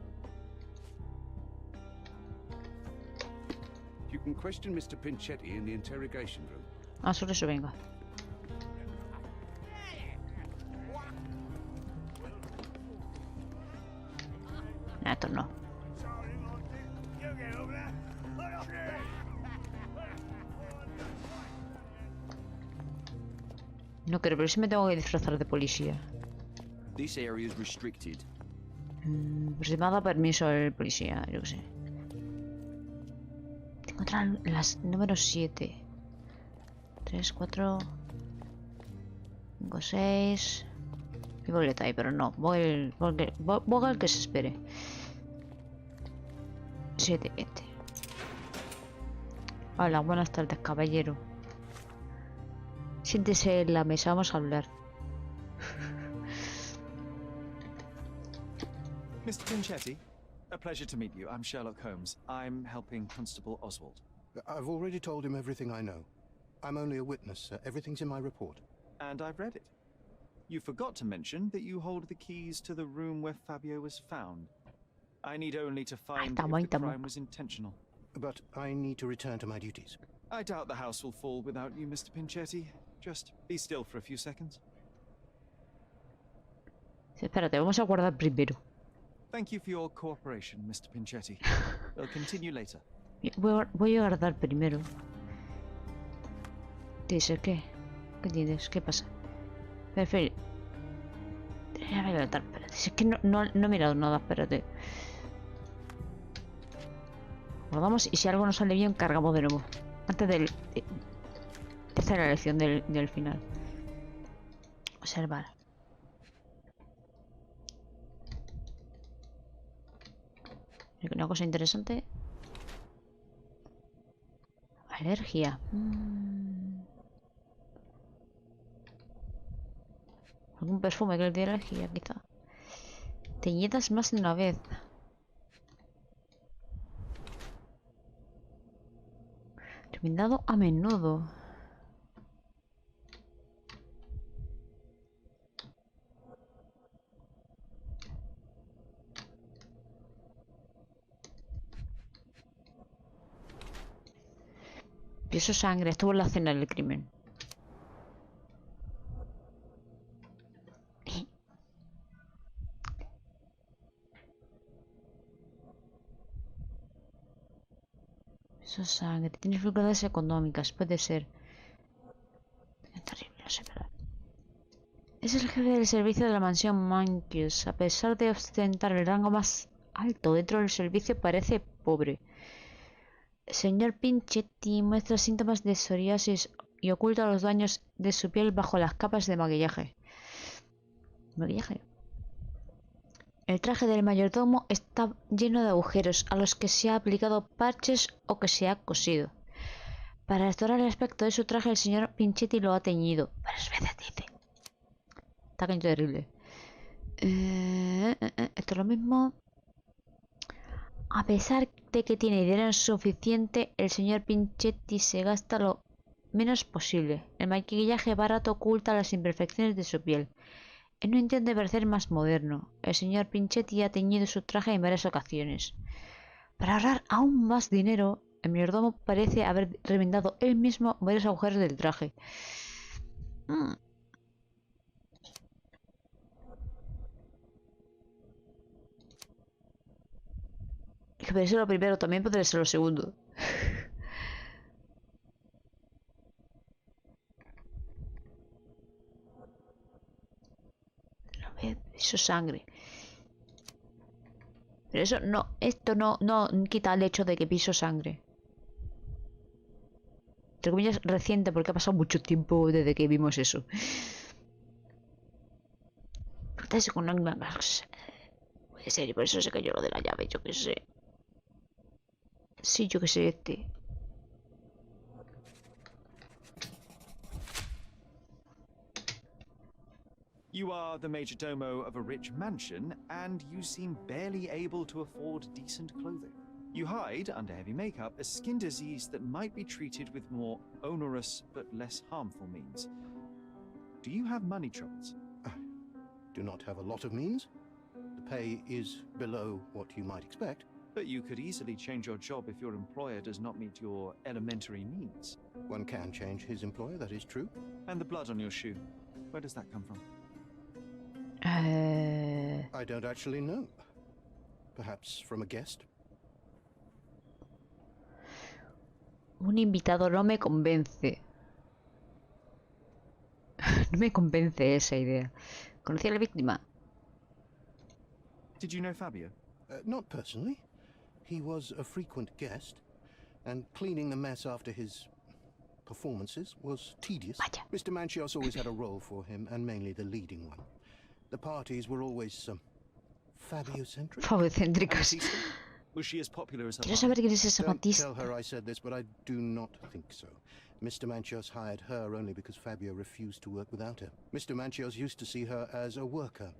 You can question Mr. Pinchetti in the interrogation room. Ah, sobre eso, venga. Nah, esto no. No creo, pero sí me tengo que disfrazar de policía. This area is restricted. Pues si me ha dado permiso el policía, yo qué sé. Encontrar las número 7. 3, 4, 5, 6. Y boleta ahí, pero no. Vogel que se espere. 7, este. Hola, buenas tardes, caballero. Siéntese en la mesa, vamos a hablar. Mr. Pinchetti, a pleasure to meet you. I'm Sherlock Holmes. I'm helping Constable Oswald. I've already told him everything I know. I'm only a witness, sir. Everything's in my report. And I've read it. You forgot to mention that you hold the keys to the room where Fabio was found. I need only to find if the crime was intentional. But I need to return to my duties. I doubt the house will fall without you, Mr. Pinchetti. Just be still for a few seconds. Espérate, vamos a guardar primero. Thank you for your cooperation, Mr. Pinchetti. We'll continue later. Voy a guardar primero. Dice, ¿qué? ¿Qué tienes? ¿Qué pasa? Perfecto. Espérate, es que no he mirado nada, espérate. Guardamos y si algo no sale bien, cargamos de nuevo. Antes de hacer la elección del final. Observar. Una cosa interesante. Alergia. Algún perfume que le dé alergia, quizá. Teñidas más de una vez. Recomendado a menudo. Pienso sangre, estuvo en la escena del crimen. Pienso sangre, tiene dificultades económicas, puede ser. Es terrible, no sé, pero... Es el jefe del servicio de la mansión Mankius. A pesar de ostentar el rango más alto dentro del servicio, parece pobre. El señor Pinchetti muestra síntomas de psoriasis y oculta los daños de su piel bajo las capas de maquillaje. El traje del mayordomo está lleno de agujeros a los que se ha aplicado parches o que se ha cosido. Para restaurar el aspecto de su traje, el señor Pinchetti lo ha teñido. Varias veces dice. Está cayendo terrible. Esto es lo mismo. A pesar de que tiene dinero suficiente, el señor Pinchetti se gasta lo menos posible. El maquillaje barato oculta las imperfecciones de su piel. En un intento de parecer más moderno, el señor Pinchetti ha teñido su traje en varias ocasiones. Para ahorrar aún más dinero, el mayordomo parece haber remendado él mismo varios agujeros del traje. Que puede ser lo primero, también podría ser lo segundo. A ver, eso es sangre. Pero eso no, esto no quita el hecho de que piso sangre. Entre comillas reciente, porque ha pasado mucho tiempo desde que vimos eso. Puede ser, y por eso se cayó lo de la llave, yo qué sé. Sí, yo qué sé, este. You are the majordomo of a rich mansion, and you seem barely able to afford decent clothing. You hide under heavy makeup a skin disease that might be treated with more onerous but less harmful means. Do you have money troubles? I do not have a lot of means. The pay is below what you might expect. But you could easily change your job if your employer does not meet your elementary needs. One can change his employer, that is true. And the blood on your shoe, where does that come from? I don't actually know. Perhaps from a guest? Un invitado no me convence. No me convence esa idea. ¿Conocí a la víctima? Did you know Fabio? Not personally. He was a frequent guest, and cleaning the mess after his performances was tedious. Vaya. Mr. Manchios always had a role for him, and mainly the leading one. The parties were always Fabio-centric. Fabio-céntricos. Was she as popular as her Quiero mom? saber quién es esa Don't Batista. tell her I said this, but I do not think so. Mr. Manchios hired her only because Fabio refused to work without her. Mr. Manchios used to see her as a worker.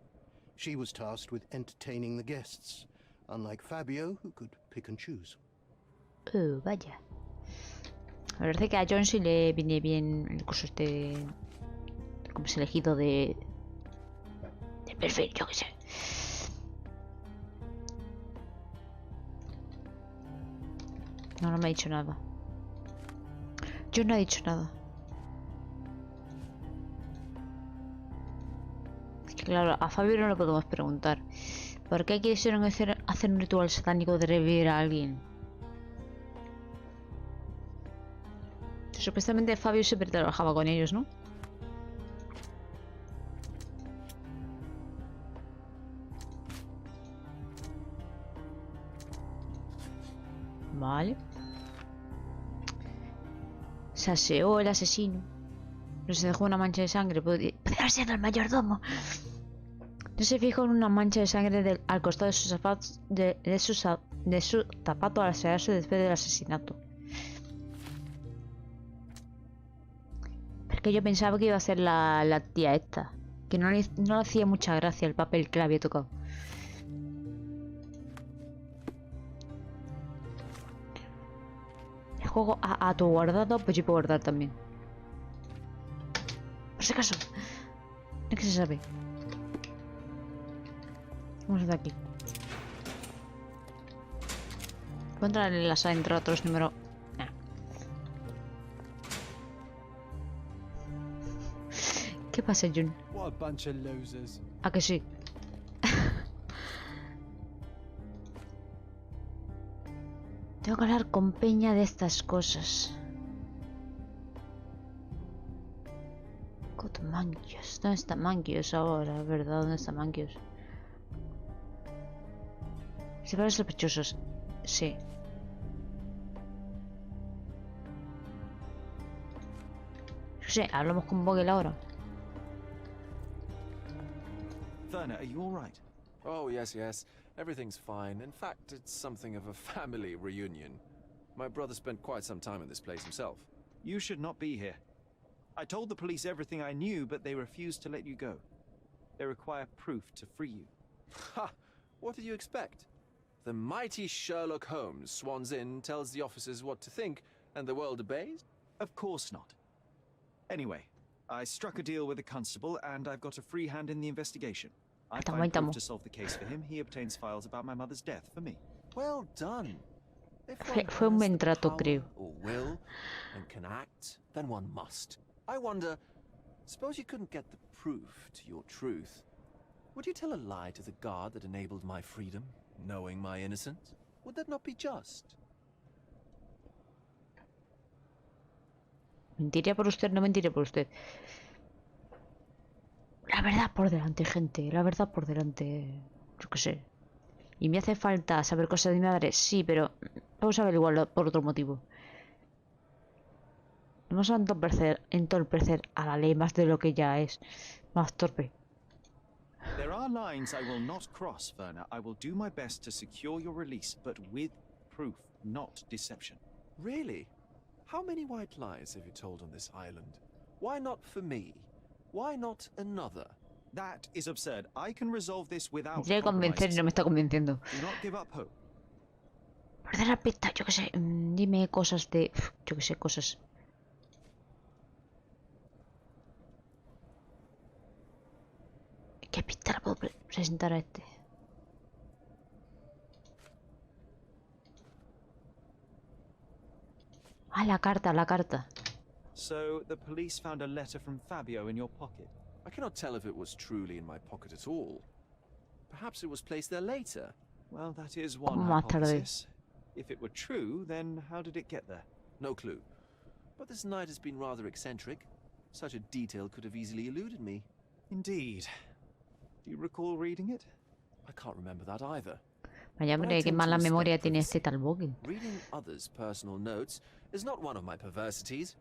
She was tasked with entertaining the guests, unlike Fabio, who could pick and choose. Vaya. Me parece que a John sí le viene bien el curso este... como es elegido de perfil, yo qué sé. No me ha dicho nada. Yo no he dicho nada. Es que claro, a Fabio no le podemos preguntar. ¿Por qué quisieron hacer un ritual satánico de revivir a alguien? Supuestamente Fabio siempre trabajaba con ellos, ¿no? Vale. Se aseó el asesino. No se dejó una mancha de sangre. Podría haber sido el mayordomo. No se fijó en una mancha de sangre al costado de sus zapatos, de su zapato al asearse después del asesinato. Porque yo pensaba que iba a ser la tía esta. Que no le hacía mucha gracia el papel que le había tocado. Juego a tu guardado, pues yo puedo guardar también. Por si acaso. Es que se sabe. Vamos de aquí. Voy a entrar en la sala entre otros números. ¿Qué pasa, Jun? What a bunch of losers. ¿A que sí? Tengo que hablar con Peña de estas cosas. Manquios. ¿Dónde está Manquios ahora? ¿Verdad? ¿Dónde está Manquios? Separar sospechosos. Sí. No sé, hablamos con Vogel ahora. Werner, are you all right? Oh, yes, yes. Everything's fine. In fact, it's something of a family reunion. My brother spent quite some time in this place himself. You should not be here. I told the police everything I knew, but they refused to let you go. They require proof to free you. Ha! What did you expect? The mighty Sherlock Holmes swans in, tells the officers what to think, and the world obeys? Of course not. Anyway, I struck a deal with the constable, and I've got a free hand in the investigation. I find proof to solve the case for him. He obtains files about my mother's death for me. Well done. If Fue un buen trato, creo. Or will, and can act, then one must. I wonder, suppose you couldn't get the proof to your truth. Would you tell a lie to the guard that enabled my freedom, knowing my innocence? Would that not be just? Mentiría por usted, no mentiré por usted. La verdad por delante, gente. La verdad por delante. Yo qué sé. Y me hace falta saber cosas de mi madre. Sí, pero vamos a ver igual por otro motivo. No vamos a entorpecer a la ley más de lo que ya es. Más torpe. There are lines I will not cross, Werner. I will do my best to secure your release, but with proof, not deception. Really? How many white lies have you told on this island? Why not for me? Why not another? That is absurd. I can resolve this without Me quiere convencer y no me está convenciendo. Do not give up hope. Perder la pista, yo qué sé. Dime cosas de... Yo qué sé, cosas. ¿Qué pista le puedo presentar a este? Ah, la carta, la carta. So, the police found a letter from Fabio in your pocket. I cannot tell if it was truly in my pocket at all. Perhaps it was placed there later. Well, that is one Más tarde. hypothesis. If it were true, then how did it get there? No clue. But this night has been rather eccentric. Such a detail could have easily eluded me. Indeed. Do you recall reading it? I can't remember that either. Vaya, hombre, qué mala memoria tiene este tal Boggin. Reading others' personal notes is not one of my perversities.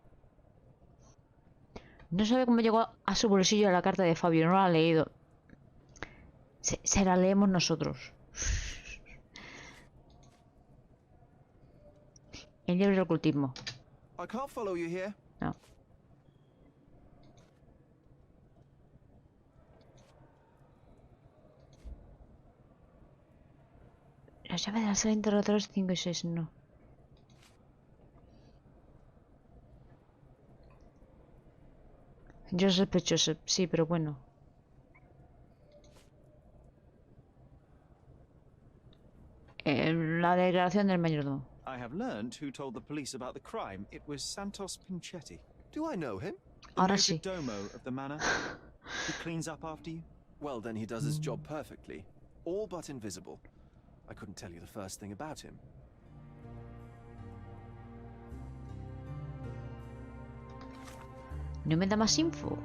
No sabe cómo llegó a su bolsillo la carta de Fabio, no la ha leído. Se la leemos nosotros. El libro del ocultismo. I can't follow you here. No. La llave de la sala de interrogatorios 5 y 6, no. Yo sospechoso, sí, pero bueno. La declaración del mayordomo. I have learned who told the police about the crime. It was Santos Pinchetti. Do I know him? The Ahora sí. majordomo of the manor. He cleans up after you. Well, then he does his job perfectly. All but invisible. I couldn't tell you the first thing about him. No me da más info.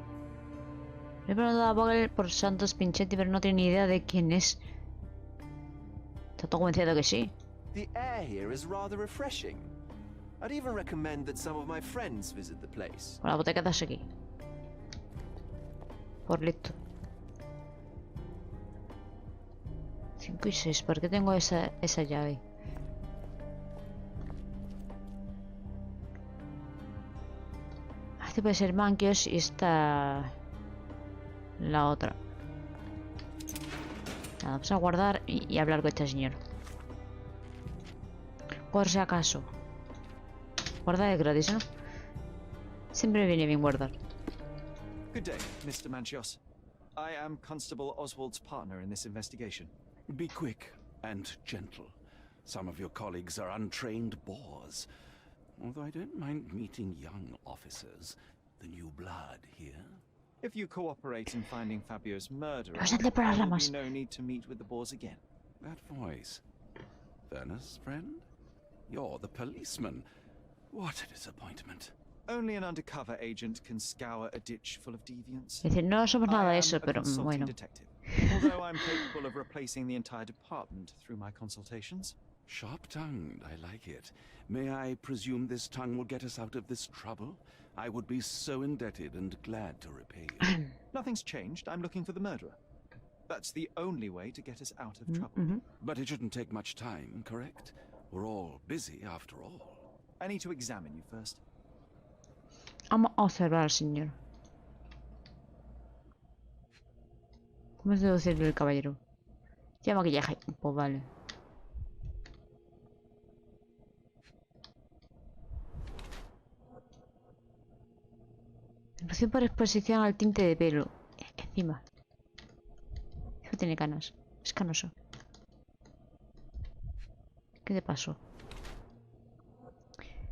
Le he preguntado a Vogel por Santos Pinchetti, pero no tiene ni idea de quién es. Está todo convencido que sí. The air here is rather refreshing. I'd even recommend that some of my friends visit the place. Con la boteca estás aquí. Por listo. 5 y 6. ¿Por qué tengo esa llave? Este puede ser Manquios y esta... la otra. Nada, vamos a guardar y hablar con este señor. Por si acaso. Guardar es gratis, ¿no? Siempre viene bien guardar. Good day, Mr. Manchios. I am Constable Oswald's partner in this investigation. Be quick and gentle. Some of your colleagues are untrained boors. Although I don't mind meeting young officers, the new blood here. If you cooperate in finding Fabio's murderer, Vamos a andar por las there will ramas. be no need to meet with the boars again. That voice. Werner's friend? You're the policeman. What a disappointment. Only an undercover agent can scour a ditch full of deviants. Es decir, no somos nada I de am eso, a pero consulting bueno. detective, although I'm capable of replacing the entire department through my consultations. Sharp-tongued, I like it. May I presume this tongue will get us out of this trouble? I would be so indebted and glad to repay you. Nothing's changed. I'm looking for the murderer. That's the only way to get us out of trouble. But it shouldn't take much time, correct? We're all busy after all. I need to examine you first. Vamos a observar al señor. ¿Cómo es deducir el caballero? Lleva maquillaje. Pues vale. Emoción por exposición al tinte de pelo. Encima. Eso tiene canas. Es canoso. ¿Qué te pasó?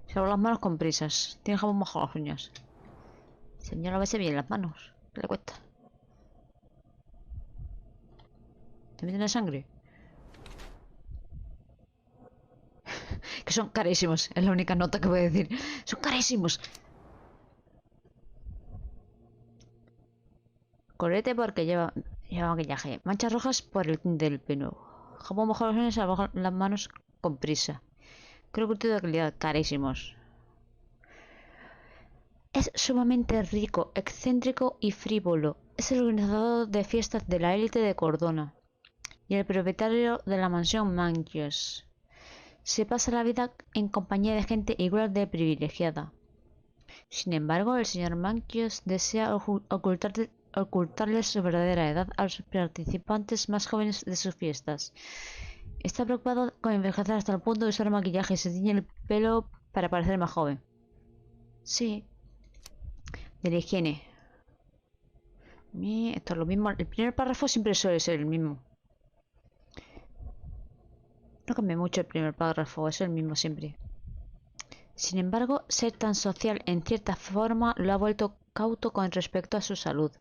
Se lavó las manos con prisas. Tiene jabón bajo las uñas. Señora, bese bien las manos. ¿Qué le cuesta? ¿También tiene sangre? Que son carísimos. Es la única nota que voy a decir. Son carísimos. Colete porque lleva maquillaje. Manchas rojas por el tinte del pelo. Jabón bajo las uñas, se lavó las manos con prisa. Creo que de calidad. Carísimos. Es sumamente rico, excéntrico y frívolo. Es el organizador de fiestas de la élite de Cordona y el propietario de la mansión Manquios. Se pasa la vida en compañía de gente igual de privilegiada. Sin embargo, el señor Manquios desea ocultarle su verdadera edad a los participantes más jóvenes de sus fiestas. Está preocupado con envejecer hasta el punto de usar maquillaje y se tiñe el pelo para parecer más joven. Sí. De la higiene. Esto es lo mismo. El primer párrafo siempre suele ser el mismo. No cambia mucho el primer párrafo, es el mismo siempre. Sin embargo, ser tan social en cierta forma lo ha vuelto cauto con respecto a su salud.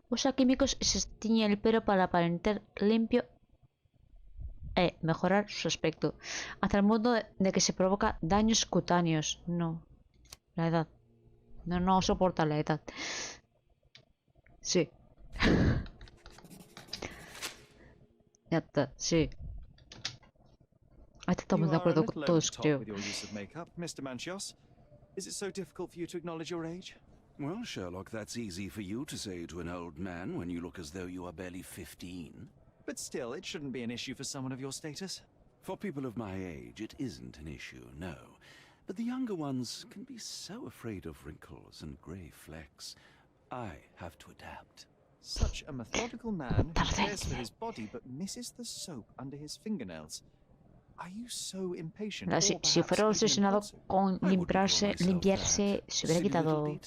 Usa químicos y se tiñe el pelo para aparentar limpio e mejorar su aspecto. Hasta el punto de que se provoca daños cutáneos. No. La edad. No soporta la edad. Sí. Ya está, sí. Ahí estamos de acuerdo con todos, creo. Mr. Manchios, is it so difficult for you to acknowledge your age? Well, Sherlock, that's easy for you to say to an old man when you look as though you are barely 15. But still, it shouldn't be an issue for someone of your status. For people of my age, it isn't an issue, no. But the younger ones can be so afraid of wrinkles and grey flecks. I have to adapt. Such a methodical man who cares for his body but misses the soap under his fingernails. Are you so impatient? Si fuera obsesionado con limpiarse, se hubiera quitado el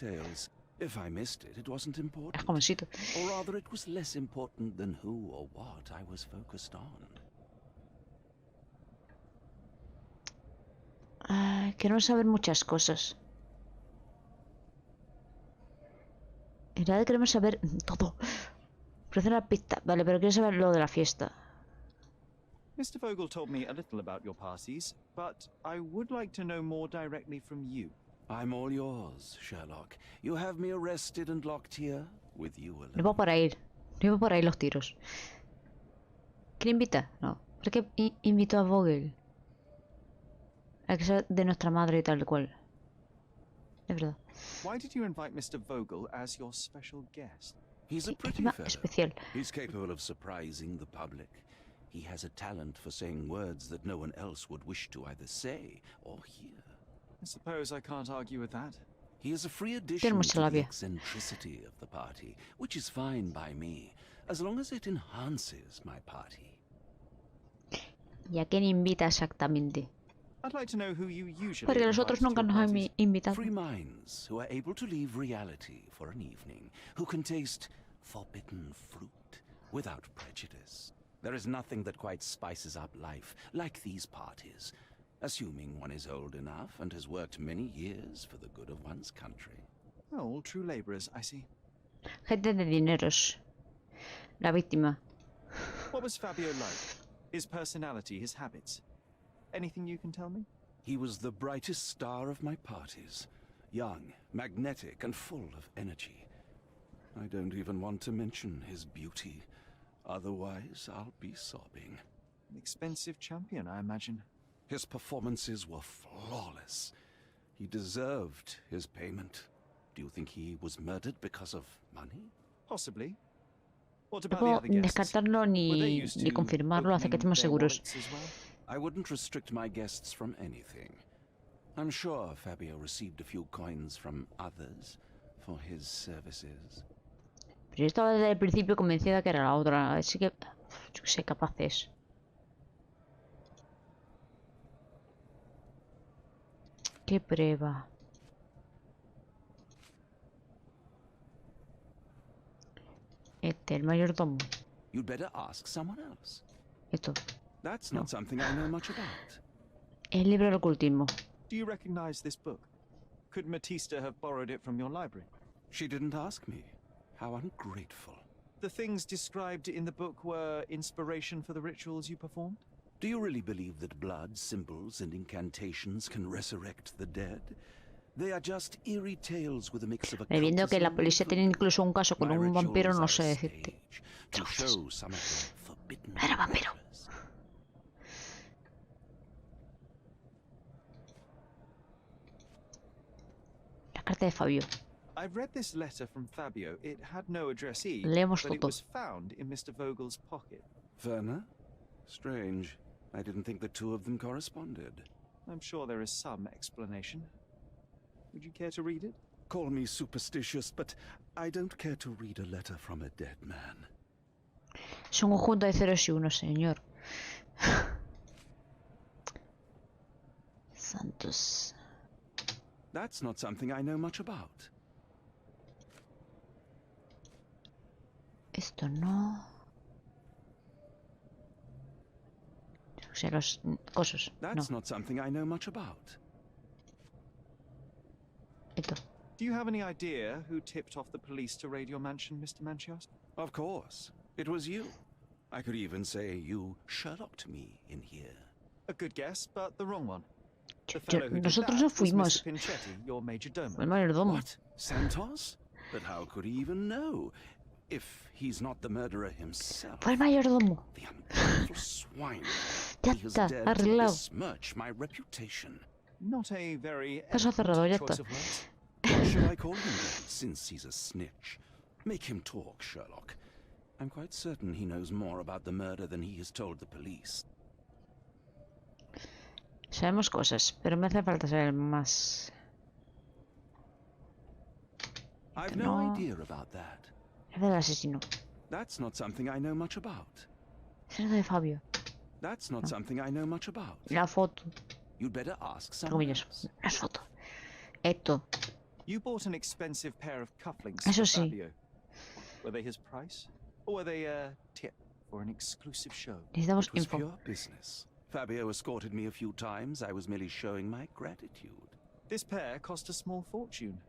jamoncito. Or rather, it was less important than who or what I was focused on. Queremos saber muchas cosas. En realidad queremos saber todo. Ofrecer la pista. Vale, pero quiero saber lo de la fiesta. Mr. Vogel told me a little about your parties, but I would like to know more directly from you. I'm all yours, Sherlock. You have me arrested and locked here with you alone. No va por ahí los tiros. ¿Quién invita? No. ¿Por qué invitó a Vogel? A que sea de nuestra madre y tal cual. Es verdad. Why did you invite Mr. Vogel as your special guest? He's a pretty fellow. Especial. He's capable of surprising the public. He has a talent for saying words that no one else would wish to either say or hear. I suppose I can't argue with that. He is a free addition to the eccentricity of the party, which is fine by me, as long as it enhances my party. ¿Y a quién invita exactamente? I'd like to know who you usually Porque los otros nunca nos han invitado. Free minds who are able to leave reality for an evening, who can taste forbidden fruit without prejudice. There is nothing that quite spices up life like these parties, assuming one is old enough and has worked many years for the good of one's country. Oh, all true laborers, I see. Gente de dineros. La víctima. What was Fabio like? His personality, his habits? Anything you can tell me? He was the brightest star of my parties. Young, magnetic, and full of energy. I don't even want to mention his beauty. Otherwise, I'll be sobbing. An expensive champion, I imagine. His performances were flawless. He deserved his payment. Do you think he was murdered because of money? Possibly. What No about the puedo other guests? descartarlo ni confirmarlo hasta que estemos seguros. I wouldn't restrict my guests from anything. I'm sure Fabio received a few coins from others for his services. Pero yo estaba desde el principio convencida que era la otra. Así que... Yo qué sé, capaces. ¿Qué prueba? El mayordomo. You'd better ask someone else. Esto. That's not something I know much about. El libro del ocultismo. Do you recognize this book? Could Matista have borrowed it from your library? She didn't ask me. How ungrateful. The things described in the book were inspiration for the rituals you performed? Do you really believe that blood, symbols, and incantations can resurrect the dead? They are just eerie tales with a mix of Viendo que la occultism policía and tiene incluso un caso con My un vampiro, rituals no are sé a decirte. stage to show some of the forbidden Era vampiro. pleasures. La carta de Fabio. I've read this letter from Fabio. It had no addressee, Leemos but it todo. was found in Mr. Vogel's pocket. Werner? Strange. I didn't think the two of them corresponded. I'm sure there is some explanation. Would you care to read it? Call me superstitious, but I don't care to read a letter from a dead man. Es un conjunto de ceros y unos, señor. Santos. That's not something I know much about. Esto no. O sea, los cosos. That's No. not something I know much about. Esto. Do you have any idea who tipped off the police to raid your mansion, Mr. Manchios? Of course. It was you. I could even say you Sherlocked me in here. A good guess, but the wrong one. The Yo- fellow who did nosotros that no was fuimos. Mr. Pinchetti, your majordomo. El mayordomo. What? Santos? But how could he even know? If he's not the murderer himself. Fue el mayordomo. The ungrateful swine. Ya He has está, dared to arreglado. besmirch my reputation. Not a very Caso cerrado, ya eloquent choice está. of words. What shall I call him then, since he's a snitch? Make him talk, Sherlock. I'm quite certain he knows more about the murder than he has told the police. Sabemos cosas, pero me hace falta saber más. I've No. no idea about that. Es del asesino. That's not something I know much about. Es el de Fabio. That's not something I know much about. La foto. You'd better ask someone Comillas. else. Las fotos. Esto. You bought an expensive pair of cufflinks Eso for sí. Fabio. Were they his price? Or were they a tip for an exclusive show? Necesitamos It was info. pure business. Fabio escorted me a few times. I was merely showing my gratitude. This pair cost a small fortune.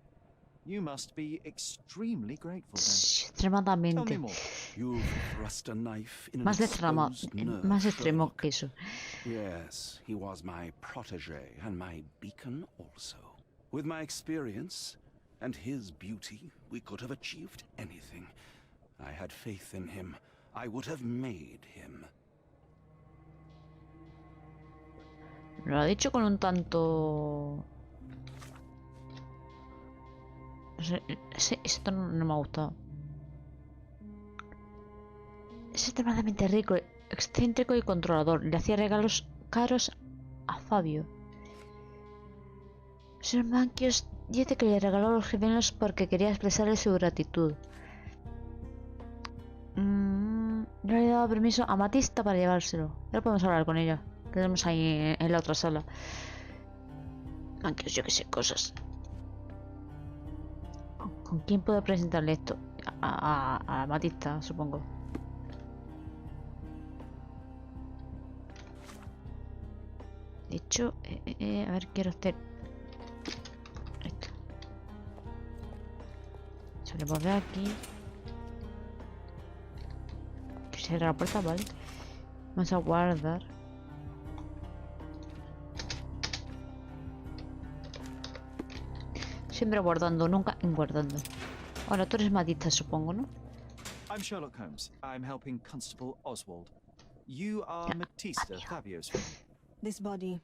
You must be extremely grateful then. Tell me Extremadamente. more. You've thrust a knife in an Más exposed nerve, más extremo Sherlock. que eso. Yes, he was my protege and my beacon also. With my experience and his beauty, we could have achieved anything. I had faith in him. I would have made him. Lo ha dicho con un tanto... No sé, esto no me ha gustado. Es extremadamente rico, excéntrico y controlador. Le hacía regalos caros a Fabio. Sir Manchios dice que le regaló los gemelos porque quería expresarle su gratitud. No le daba permiso a Matista para llevárselo. Ya podemos hablar con ella. La tenemos ahí en la otra sala. Manchios, yo que sé, cosas. ¿Con quién puedo presentarle esto? A Matista, supongo. De hecho, a ver, quiero hacer esto. Salimos de aquí. Cierra la puerta, vale. Vamos a guardar. Siempre guardando, nunca guardando. Ahora tú eres Matista, supongo, ¿no? I'm Sherlock Holmes. I'm helping Constable Oswald. You are Yeah, Matista, Fabio. Fabio's friend. This body,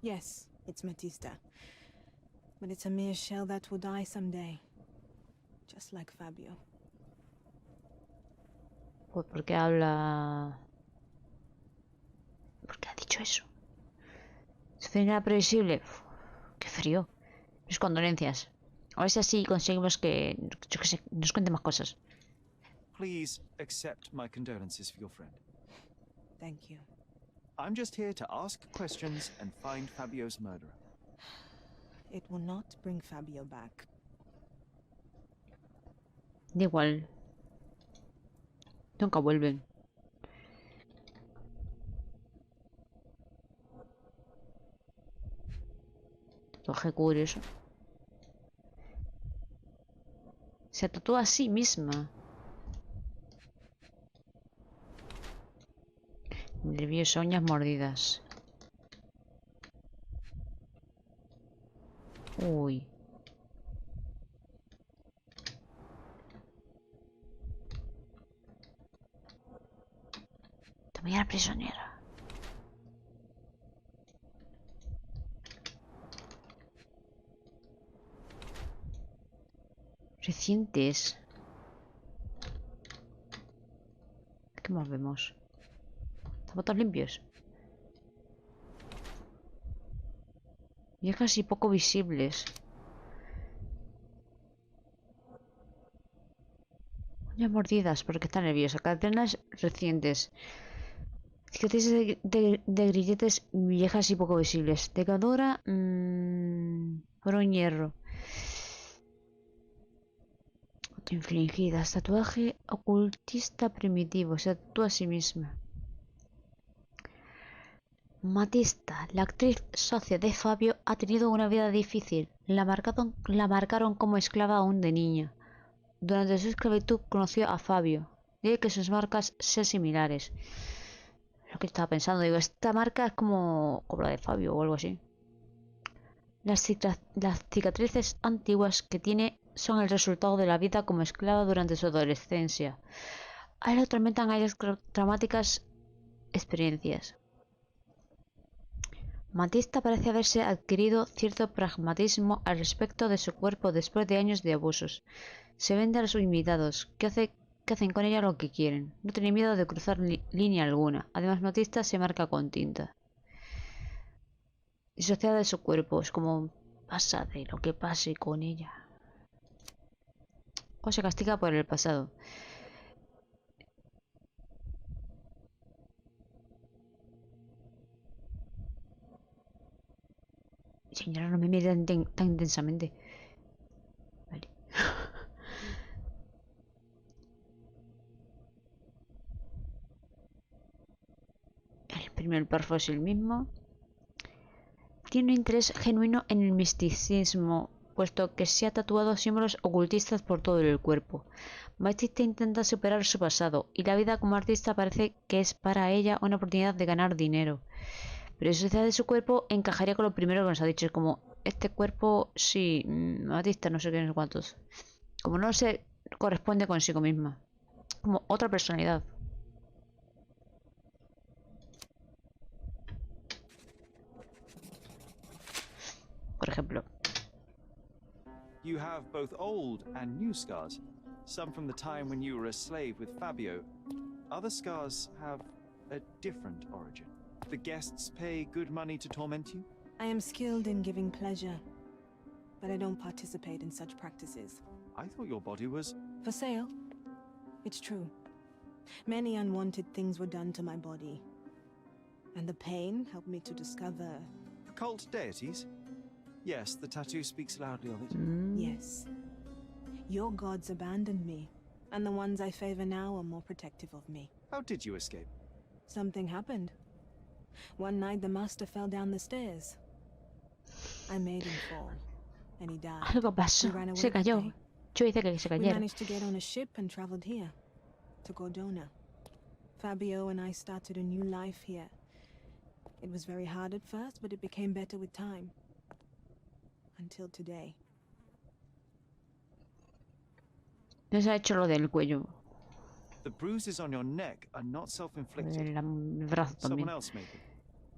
yes, it's Matista. But it's a mere shell that will die someday. Just like Fabio. Pues porque habla... ¿Por qué ha dicho eso? Su fin era previsible. Uf, qué frío. Mis condolencias. A ver si así conseguimos que, yo qué sé, nos cuente más cosas. Please accept my condolences for your friend. Thank you. I'm just here to ask questions and find Fabio's murderer. It will not bring Fabio back. Da igual. Nunca vuelven. Tatuaje curioso. Se tatúa a sí misma. Nervioso, uñas mordidas. Uy. También era prisionera. Recientes. ¿Qué más vemos? Zapatos limpios. Viejas y poco visibles. Uñas mordidas porque está nerviosa. Cadenas recientes. Cicatrices de grilletes viejas y poco visibles. Decadura por un hierro. Infligidas. Tatuaje ocultista primitivo. Se tatúa a sí misma. Matista, la actriz socia de Fabio, ha tenido una vida difícil. La marcaron como esclava aún de niña. Durante su esclavitud conoció a Fabio. Dice que sus marcas sean similares. Lo que estaba pensando, digo, esta marca es como la de Fabio o algo así. Las cicatrices antiguas que tiene son el resultado de la vida como esclava durante su adolescencia. A él lo atormentan aquellas traumáticas experiencias. Matista parece haberse adquirido cierto pragmatismo al respecto de su cuerpo después de años de abusos. Se vende a los invitados, que hacen con ella lo que quieren. No tiene miedo de cruzar línea alguna. Además, Matista se marca con tinta. Disociada de su cuerpo, es como pasa de lo que pase con ella. O se castiga por el pasado. Señora, no me mire tan intensamente. Vale. El primer párrafo es el mismo. Tiene un interés genuino en el misticismo, puesto que se ha tatuado símbolos ocultistas por todo el cuerpo. Matista intenta superar su pasado, y la vida como artista parece que es para ella una oportunidad de ganar dinero. Pero su sociedad de su cuerpo encajaría con lo primero que nos ha dicho. Es como, este cuerpo, sí, Matista, no sé qué, no sé cuántos. Como no se corresponde consigo misma. Como otra personalidad. Por ejemplo. You have both old and new scars. Some from the time when you were a slave with Fabio. Other scars have a different origin. The guests pay good money to torment you? I am skilled in giving pleasure, but I don't participate in such practices. I thought your body was... For sale? It's true. Many unwanted things were done to my body. And the pain helped me to discover... Occult deities? Yes, the tattoo speaks loudly of it. Yes. Your gods abandoned me, and the ones I favor now are more protective of me. How did you escape? Something happened. One night the master fell down the stairs. I made him fall, and he died. Algo pasó. Se cayó. Yo hice que se We cayera. managed to get on a ship and traveled here, to Cordona. Fabio and I started a new life here. It was very hard at first, but it became better with time. Until today. No se ha hecho lo del cuello. The bruises on your neck are not self-inflicted. El brazo Someone también. else made them.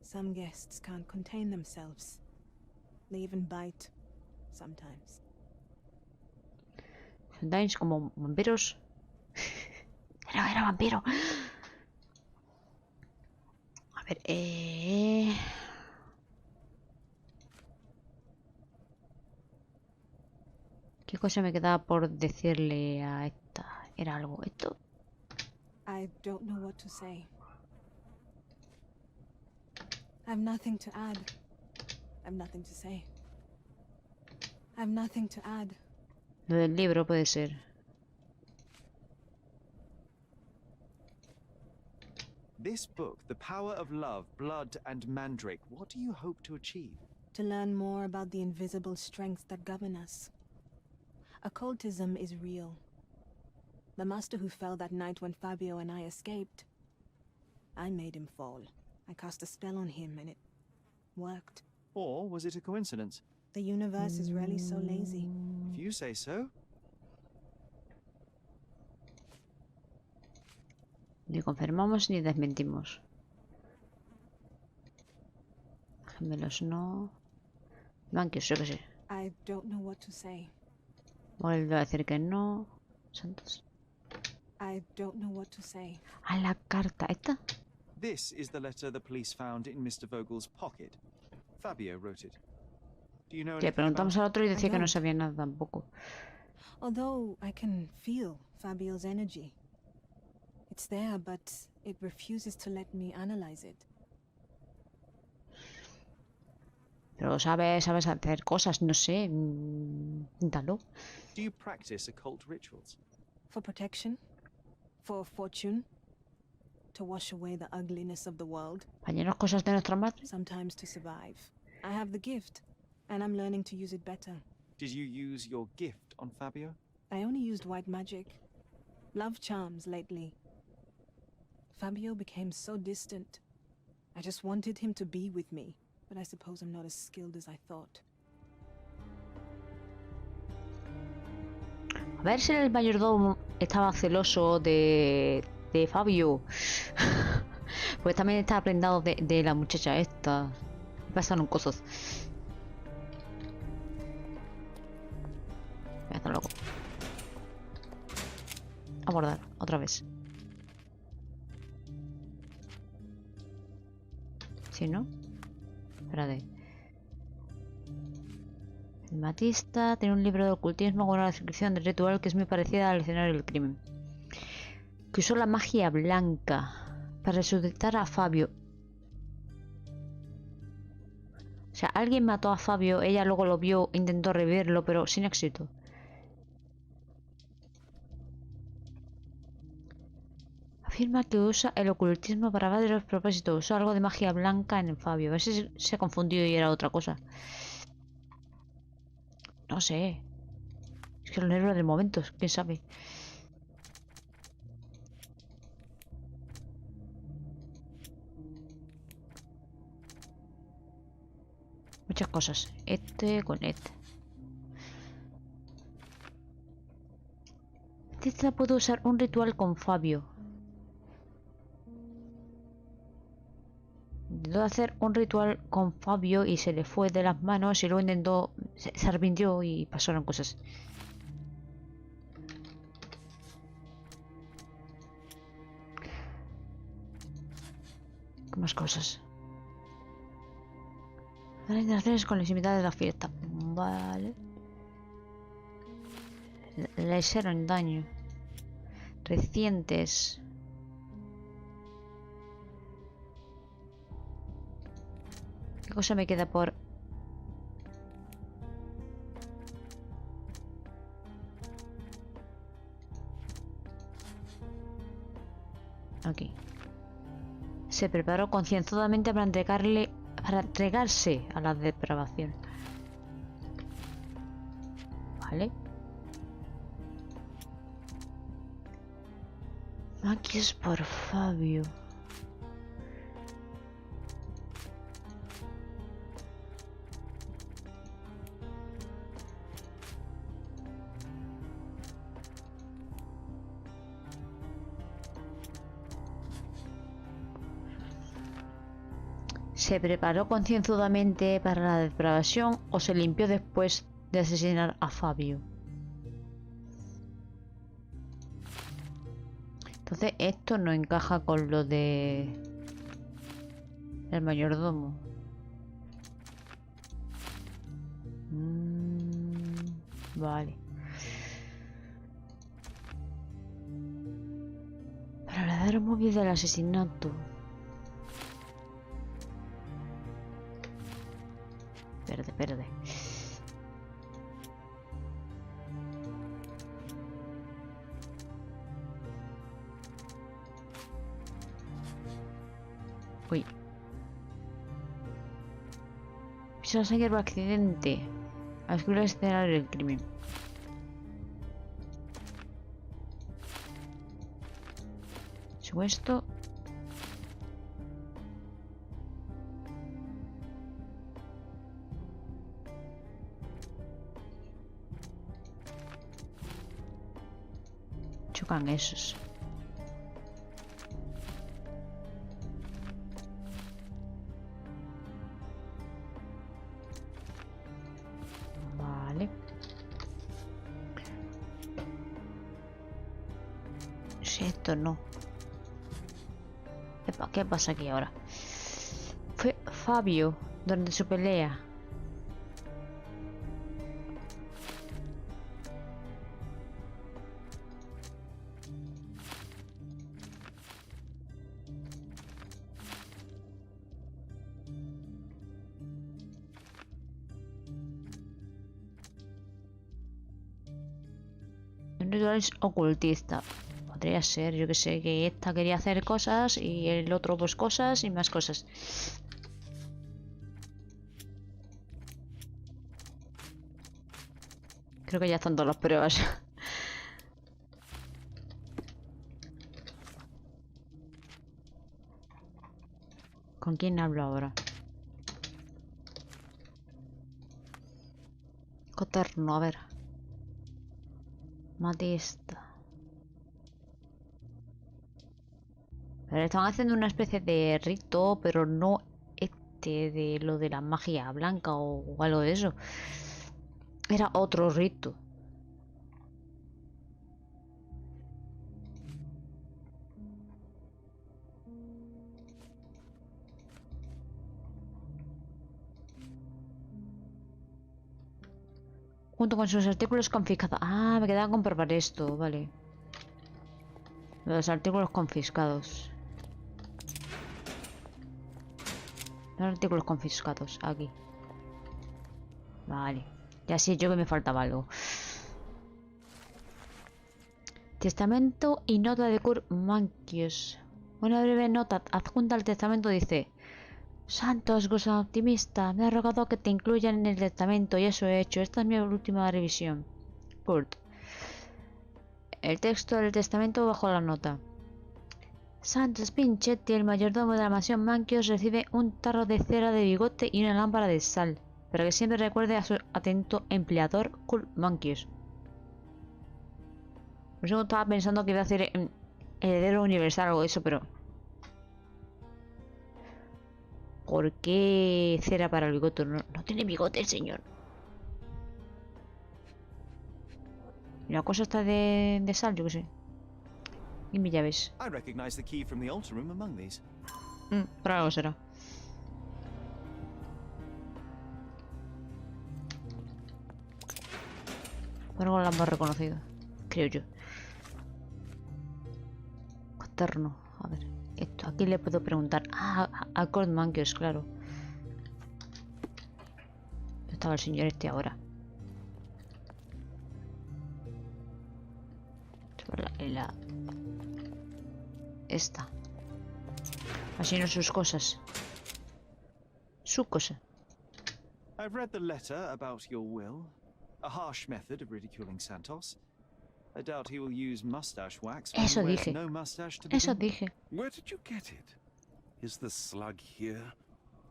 Some guests can't contain themselves. They even bite, sometimes. Sometimes como vampiros. Era vampiro. A ver, ¿qué cosa me quedaba por decirle a esta? ¿Era algo esto? I don't know what to say. I've nothing to add. I've nothing to say. I've nothing to add. Lo del libro puede ser. This book, The Power of Love, Blood and Mandrake, what do you hope to achieve? To learn more about the invisible strengths that govern us. Occultism is real. The master who fell that night when Fabio and I escaped, I made him fall. I cast a spell on him and it worked. Or was it a coincidence? The universe is rarely so lazy. If you say so. Ni confirmamos ni desmentimos. Gemelos no. Banquios, yo qué sé. I don't know what to say. Vuelve a decir que no. Santos. I don't know what to say. A la carta esta. This is the letter the police found in Mr. Vogel's pocket. Fabio wrote it. Do you know Le anything preguntamos al about otro y decía que no no. sabía nada tampoco. Although I can feel Fabio's energy. It's there, but it refuses to let me analyze it. Pero sabes hacer cosas, no sé. Inténtalo. Do you practice occult rituals? For protection? For fortune? To wash away the ugliness of the world? Añadirnos cosas de nuestra madre. Sometimes to survive. I have the gift, and I'm learning to use it better. Did you use your gift on Fabio? I only used white magic. Love charms lately. Fabio became so distant. I just wanted him to be with me, but I suppose I'm not as skilled as I thought. A ver si el mayordomo estaba celoso de Fabio. Pues también estaba prendado de la muchacha esta. Me pasaron cosas. Ya está loco. Abordar, otra vez. ¿Sí, no? Espérate. El matista tiene un libro de ocultismo con una descripción del ritual que es muy parecida al escenario del crimen. Que usó la magia blanca para resucitar a Fabio. O sea, alguien mató a Fabio, ella luego lo vio, intentó revivirlo, pero sin éxito. Afirma que usa el ocultismo para varios propósitos. Usó algo de magia blanca en Fabio. A ver si se confundió y era otra cosa. No sé. Es que los nervios del momento, quién sabe. Muchas cosas. Este con este. Esta puede usar un ritual con Fabio. Intentó hacer un ritual con Fabio y se le fue de las manos y luego intentó... Se arrepintió y pasaron cosas. ¿Qué más cosas? Las interacciones con las invitadas de la fiesta. Vale. Le hicieron daño. Recientes. ¿Qué cosa me queda por...? Aquí. Se preparó concienzudamente para entregarse a la depravación. Vale. Aquí es por Fabio. ¿Se preparó concienzudamente para la depravación o se limpió después de asesinar a Fabio? Entonces esto no encaja con lo de el mayordomo. Vale. El verdadero móvil del asesinato. Espérate. Uy. Pisó sangre por accidente. A descubrir el escenario del crimen. Sigo esto. Chocan esos. Vale. Si esto no. Epa, ¿qué pasa aquí ahora? Fue Fabio durante su pelea. Un ritual ocultista. Podría ser, yo que sé, que esta quería hacer cosas y el otro pues cosas y más cosas. Creo que ya están todas las pruebas. ¿Con quién hablo ahora? Coterno, a ver. Matista. Pero estaban haciendo una especie de rito, pero no este de lo de la magia blanca o algo de eso. Era otro rito. Junto con sus artículos confiscados. Ah, me quedaba comprobar esto, vale. Los artículos confiscados. Los artículos confiscados, aquí. Vale. Ya sé yo que me faltaba algo. Testamento y nota de Manquios. Una breve nota adjunta al testamento dice: Santos, goza optimista, me ha rogado que te incluyan en el testamento y eso he hecho. Esta es mi última revisión. Kurt. El texto del testamento bajo la nota. Santos Pinchetti, el mayordomo de la mansión Manquios, recibe un tarro de cera de bigote y una lámpara de sal, para que siempre recuerde a su atento empleador, Kurt Manquios. Pues yo estaba pensando que iba a hacer heredero universal o algo de eso, pero... ¿Por qué cera para el bigote? No tiene bigote el señor. Y la cosa está de sal, yo qué sé. Y mis llaves. I recognize the key from the altar room among these. Por algo será. Por algo la hemos reconocido. Creo yo. Coterno. A ver. Esto. Aquí le puedo preguntar. Ah, a Kurt Manquios, claro. Estaba el señor este ahora. Esta. Así no sus cosas. Su cosa. I've read the letter about your will. A harsh method of ridiculing Santos. I doubt he will use mustache wax when Eso he wears dije. no mustache to Eso begin. dije. Where did you get it? Is the slug here?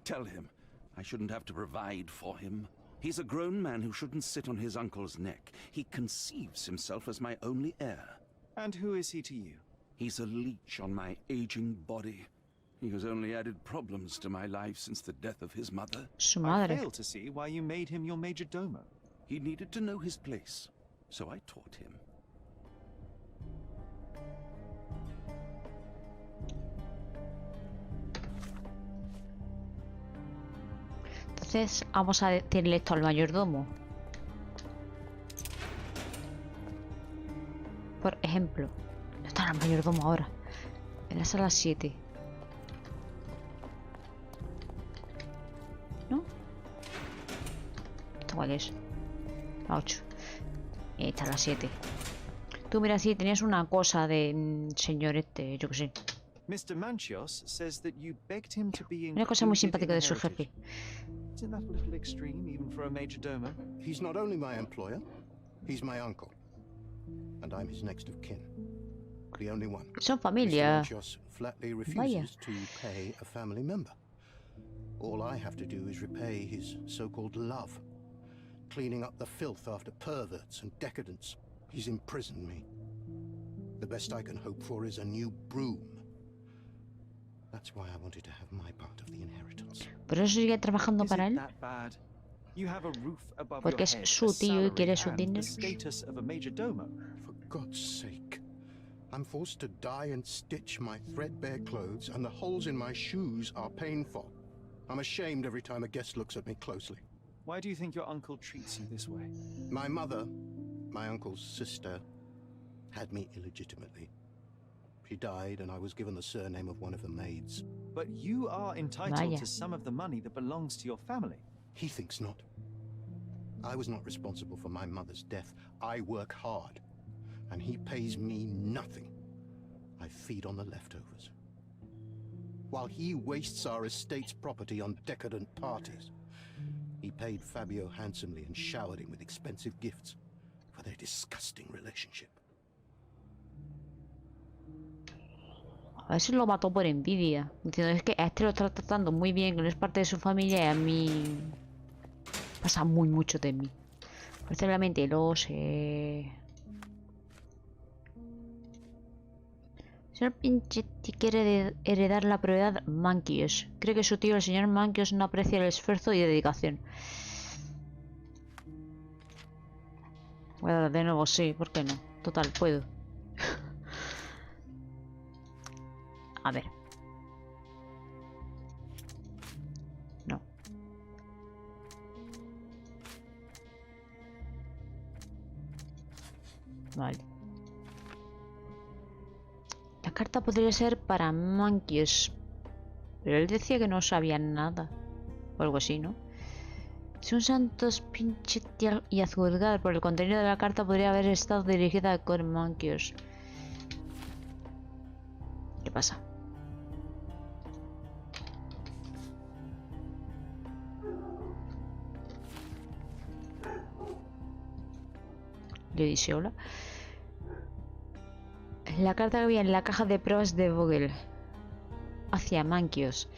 Tell him I shouldn't have to provide for him. He's a grown man who shouldn't sit on his uncle's neck. He conceives himself as my only heir. And who is he to you? He's a leech on my aging body. He has only added problems to my life since the death of his mother. Su I madre. fail to see why you made him your majordomo. He needed to know his place, so I taught him. Entonces vamos a decirle esto al mayordomo. Por ejemplo, no está el mayordomo ahora. En la sala 7. ¿No? ¿Esto cuál es? La 8. Esta es la 7. Tú mira, sí, tenías una cosa de señor este, yo qué sé. Mr. Manchios says that you begged him to be Una cosa muy included simpática in de su the heritage. jefe. Isn't that a little extreme, even for a major domo? He's not only my employer, he's my uncle. And I'm his next of kin. The only one. Son Mr. familia. Manchios flatly Vaya. refuses to pay a family member. All I have to do is repay his so-called love. Cleaning up the filth after perverts and decadents. He's imprisoned me. The best I can hope for is a new broom. That's why I wanted to have my part of the inheritance. ¿Por eso sigue trabajando Is para it él? that bad? You have a roof above Porque your es head, su a tío y quiere salary, su and dinero. the status of a major domo. For God's sake. I'm forced to dye and stitch my threadbare clothes, and the holes in my shoes are painful. I'm ashamed every time a guest looks at me closely. Why do you think your uncle treats you this way? My mother, my uncle's sister, had me illegitimately. She died, and I was given the surname of one of the maids. But you are entitled Vaya. to some of the money that belongs to your family. He thinks not. I was not responsible for my mother's death. I work hard, and he pays me nothing. I feed on the leftovers. While he wastes our estate's property on decadent parties, he paid Fabio handsomely and showered him with expensive gifts for their disgusting relationship. A ver si lo mató por envidia. Diciendo, es que a este lo está tratando muy bien, que no es parte de su familia y a mí pasa muy mucho de mí. Parcialmente lo sé. Señor Pinchetti quiere heredar la propiedad Manchios. Cree que su tío, el señor Manchios, no aprecia el esfuerzo y dedicación. Voy a dar de nuevo, sí, ¿por qué no? Total, puedo. A ver. No. Vale. La carta podría ser para Manchios. Pero él decía que no sabía nada. O algo así, ¿no? Si un Santos Pinchetti y a juzgar por el contenido de la carta podría haber estado dirigida a Manchios. ¿Qué pasa? Le dice hola. La carta que había en la caja de pruebas de Vogel. Hacia Manchios.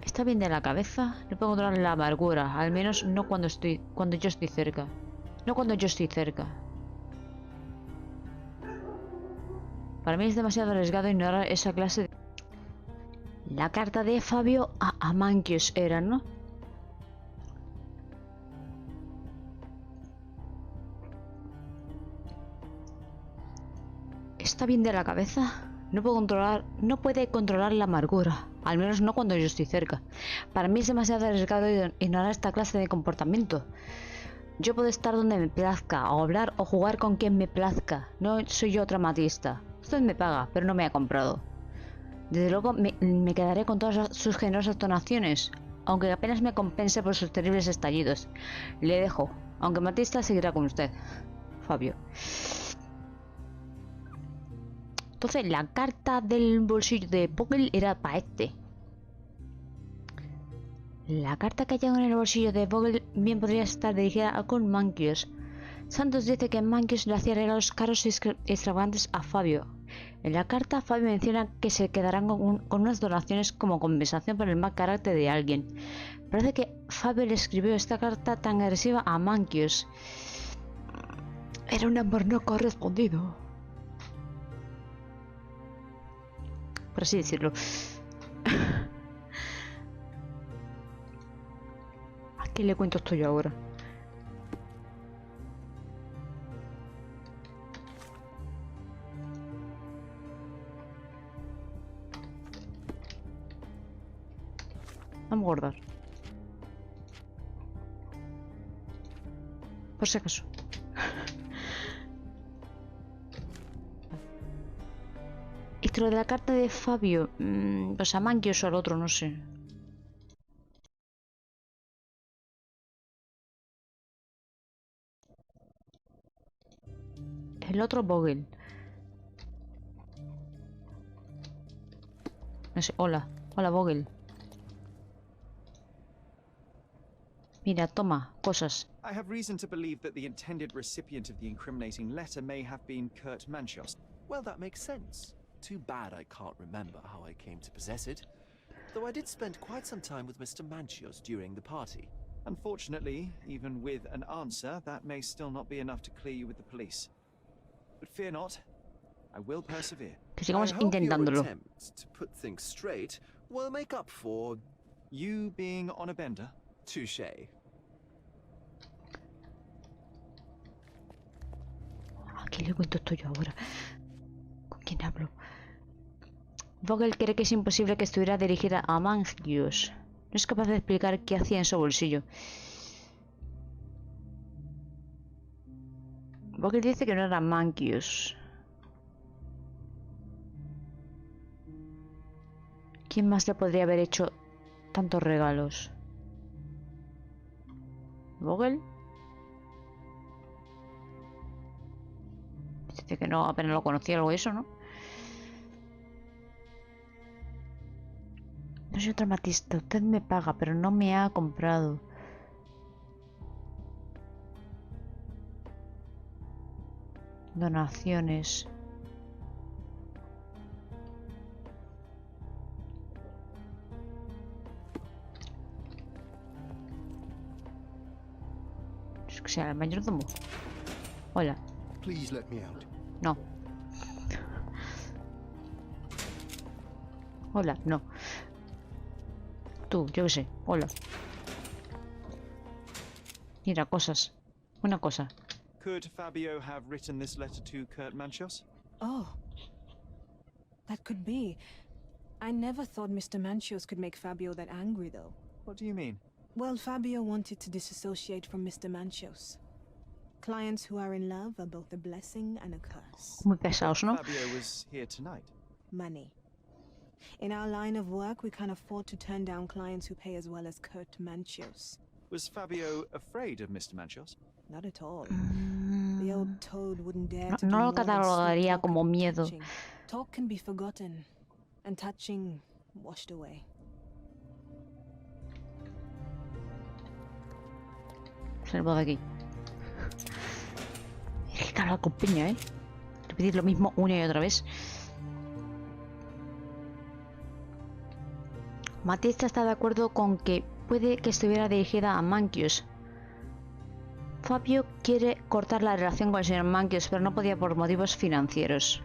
¿Está bien de la cabeza? No puedo controlar la amargura. Al menos no cuando yo estoy cerca. No cuando yo estoy cerca. Para mí es demasiado arriesgado ignorar esa clase de... La carta de Fabio a Manchios era, ¿no? ¿Está bien de la cabeza? No puede controlar la amargura. Al menos no cuando yo estoy cerca. Para mí es demasiado arriesgado ignorar esta clase de comportamiento. Yo puedo estar donde me plazca, o hablar o jugar con quien me plazca. No soy yo dramatista. Usted me paga, pero no me ha comprado. Desde luego me quedaré con todas sus generosas donaciones, aunque apenas me compense por sus terribles estallidos. Le dejo, aunque Matista seguirá con usted. Fabio. Entonces la carta del bolsillo de Vogel era para este. La carta que hay en el bolsillo de Vogel bien podría estar dirigida a con Manchios. Santos dice que Manchios le hacía regalos caros y extravagantes a Fabio. En la carta Fabio menciona que se quedarán con unas donaciones como compensación por el mal carácter de alguien. Parece que Fabio le escribió esta carta tan agresiva a Manchios. Era un amor no correspondido, por así decirlo. ¿A qué le cuento esto yo ahora? Vamos a guardar. Por si acaso. Lo de la carta de Fabio, pues a Mankios o al otro, no sé. El otro Vogel. No sé, hola. Hola, Vogel. Mira, toma, cosas. I have reason to believe that the intended recipient of the incriminating letter may have been Kurt Manchos. Well, that makes sense. Too bad I can't remember how I came to possess it. Though I did spend quite some time with Mr. Manchios during the party. Unfortunately, even with an answer, that may still not be enough to clear you with the police. But fear not, I will persevere. Que sigamos I hope your intentándolo. attempt to put things straight will make up for You being on a bender? touche. ¿A quién le cuento esto yo ahora? ¿Con quién hablo? Vogel cree que es imposible que estuviera dirigida a Mangios. No es capaz de explicar qué hacía en su bolsillo. Vogel dice que no era Mangios. ¿Quién más le podría haber hecho tantos regalos? ¿Vogel? Dice que no, apenas lo conocía, algo de eso, ¿no? No soy traumatista, usted me paga, pero no me ha comprado. Donaciones. Es que sea el mayordomo. Hola. Please let me out. No. Hola, no. Tú, yo qué sé. Hola. Mira, cosas. Una cosa. Could Fabio have written this letter to Kurt Manchos? Oh. That could be. I never thought Mr. Manchios could make Fabio that angry, though. What do you mean? Well, Fabio wanted to disassociate from Mr. Manchios. Clients who are in love are both a blessing and a curse. Muy pesados, ¿no? Fabio was here tonight. Money. In our line of work, we can't afford to turn down clients who pay as well as Kurt Manchios. Was Fabio afraid of Mr. Manchos? Not at all. The old toad wouldn't dare to do No lo more than catalogaría sweet talk como and miedo. touching. Talk can be forgotten, and touching washed away. Salvo de aquí. Es que carga con piña, ¿eh? Repetir lo mismo una y otra vez. Matista está de acuerdo con que puede que estuviera dirigida a Mankios. Fabio quiere cortar la relación con el señor Mankios, pero no podía por motivos financieros.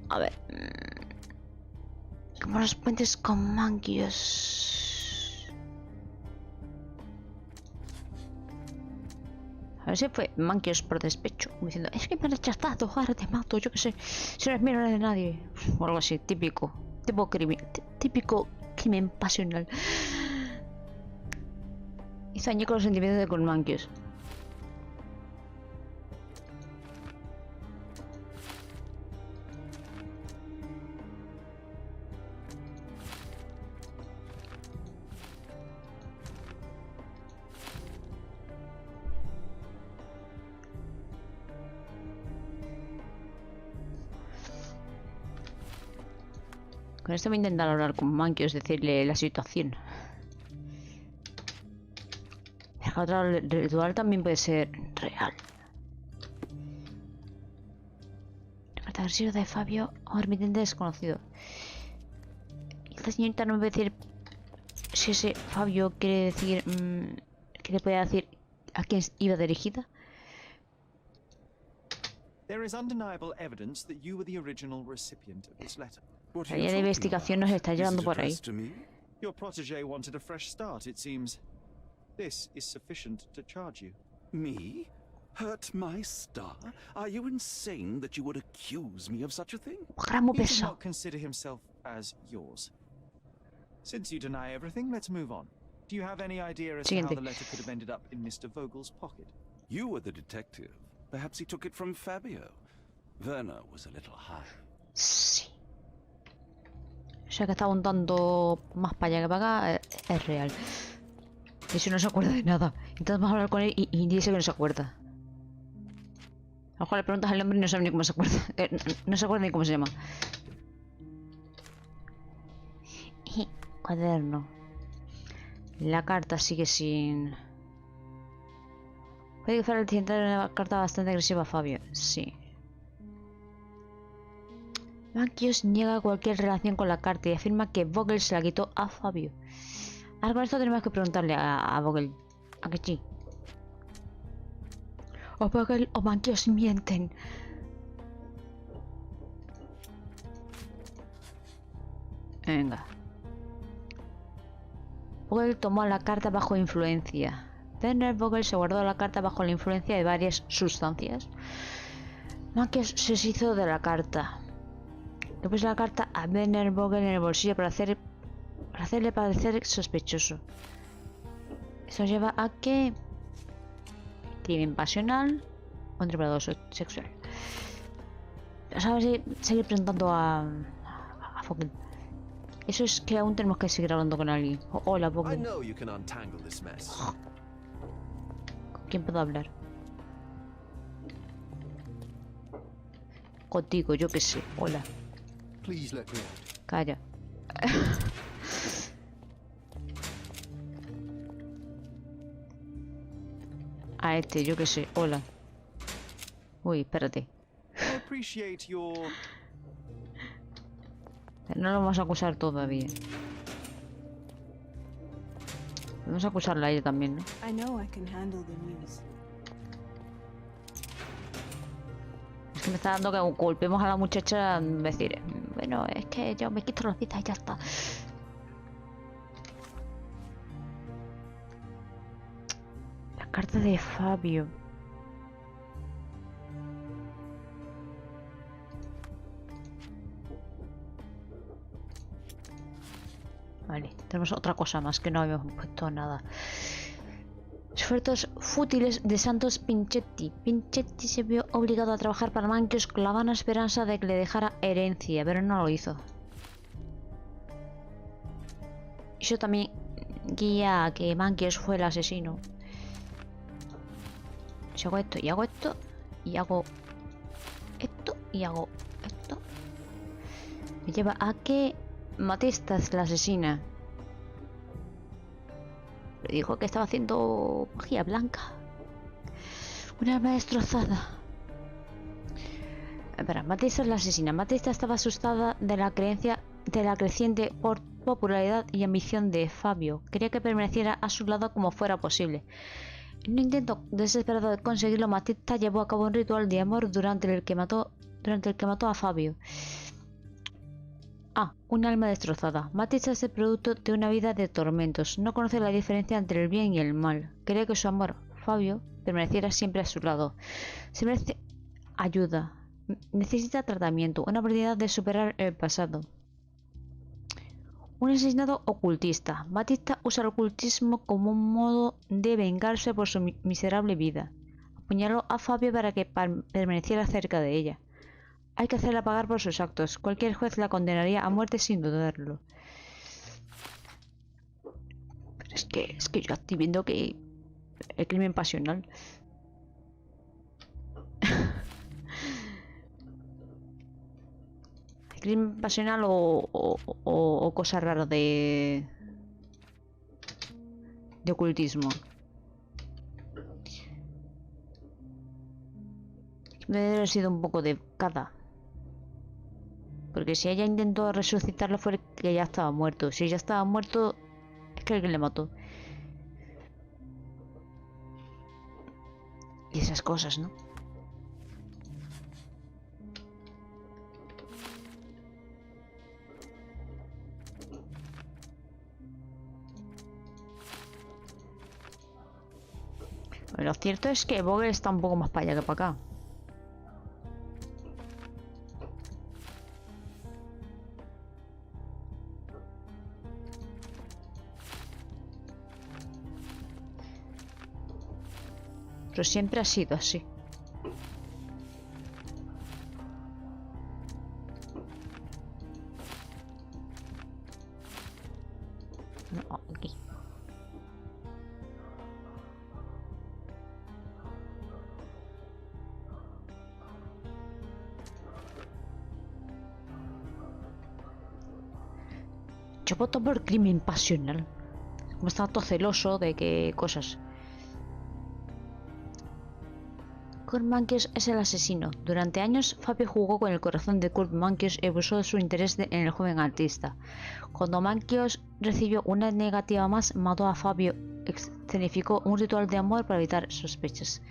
A ver. Como los puentes con Mankios. A ver si fue Mankios por despecho, como diciendo, es que me has rechazado, ahora te mato, yo qué sé. Si no eres mío, no eres de nadie. O algo así, típico. Típico crimen pasional. Hizo añicos los sentimientos de con Mankios. Con esto voy a intentar hablar con Mankios, decirle la situación. El ritual también puede ser real. Carta agresiva de Fabio o remitente desconocido. Esta señorita no me puede decir si ese Fabio quiere decir... ¿qué le puede decir a quién iba dirigida? There is undeniable evidence that you were the original recipient of this letter. La línea de investigación nos está llevando por ahí. Your protege wanted a fresh start, it seems. This is sufficient to charge you. Me? Hurt my star? Are you insane that you would accuse me of such a thing? Gramo He did pesado. not consider himself as yours. Since you deny everything, let's move on. Do you have any idea as to how Siguiente. the letter could have ended up in Mr. Vogel's pocket? You were the detective. Perhaps he took it from Fabio. Werner was a little high. Sí. O sea que estaba un tanto más para allá que para acá. Es real. De hecho no se acuerda de nada. Intentamos hablar con él y dice que no se acuerda. A lo mejor le preguntas al nombre y no sabe ni cómo se acuerda. No se acuerda ni cómo se llama. Cuaderno. La carta sigue sin... Puede que fuera el destinatario de una carta bastante agresiva a Fabio. Sí. Mankios niega cualquier relación con la carta y afirma que Vogel se la quitó a Fabio. Ahora con esto tenemos que preguntarle a Vogel. ¿A que sí? O Vogel o Mankios mienten. Venga. Vogel tomó la carta bajo influencia. Werner Vogel se guardó la carta bajo la influencia de varias sustancias. Mankios se deshizo de la carta. Le puso la carta a Werner Vogel en el bolsillo para hacerle parecer sospechoso. Eso lleva a que... crimen pasional o depredador sexual. ¿Sabes? Seguir preguntando a Vogel. Eso es que aún tenemos que seguir hablando con alguien. Hola, Vogel. ¿Con quién puedo hablar? Contigo, yo qué sé. Hola. Calla. A este, yo qué sé. Hola. Uy, espérate. No lo vamos a acusar todavía. Vamos a acusarla a ella también, ¿no? Es que me está dando que golpeemos a la muchacha. Decir, bueno, es que yo me quito las pistas y ya está. La carta de Fabio. Vale, tenemos otra cosa más que no habíamos puesto nada. Esfuerzos fútiles de Santos Pinchetti. Pinchetti se vio obligado a trabajar para Mankios con la vana esperanza de que le dejara herencia, pero no lo hizo. Eso también guía a que Mankios fue el asesino. Si hago esto y hago esto y hago esto y hago esto, me lleva a que Matista es la asesina. Le dijo que estaba haciendo magia blanca. Un arma destrozada. Espera, Matista es la asesina. Matista estaba asustada de la creciente popularidad y ambición de Fabio. Quería que permaneciera a su lado como fuera posible. En un intento desesperado de conseguirlo, Matista llevó a cabo un ritual de amor durante el que mató a Fabio. Un alma destrozada. Matista es el producto de una vida de tormentos. No conoce la diferencia entre el bien y el mal. Quería que su amor, Fabio, permaneciera siempre a su lado. Se merece ayuda. Necesita tratamiento. Una oportunidad de superar el pasado. Un asesinato ocultista. Matista usa el ocultismo como un modo de vengarse por su miserable vida. Apuñaló a Fabio para que permaneciera cerca de ella. Hay que hacerla pagar por sus actos. Cualquier juez la condenaría a muerte sin dudarlo. Pero es que yo estoy viendo que el crimen pasional. El crimen pasional o cosas raras de ocultismo. Debe haber sido un poco de cada. Porque si ella intentó resucitarlo fue que ya estaba muerto. Si ya estaba muerto, es que alguien le mató. Y esas cosas, ¿no? Lo cierto es que Vogel está un poco más para allá que para acá. Pero siempre ha sido así. No, aquí. Yo voto por crimen pasional. Como está todo celoso de que cosas. Kurt Mankiewicz es el asesino. Durante años, Fabio jugó con el corazón de Kurt Mankiewicz y abusó de su interés en el joven artista. Cuando Mankiewicz recibió una negativa más, mató a Fabio. Escenificó un ritual de amor para evitar sospechas.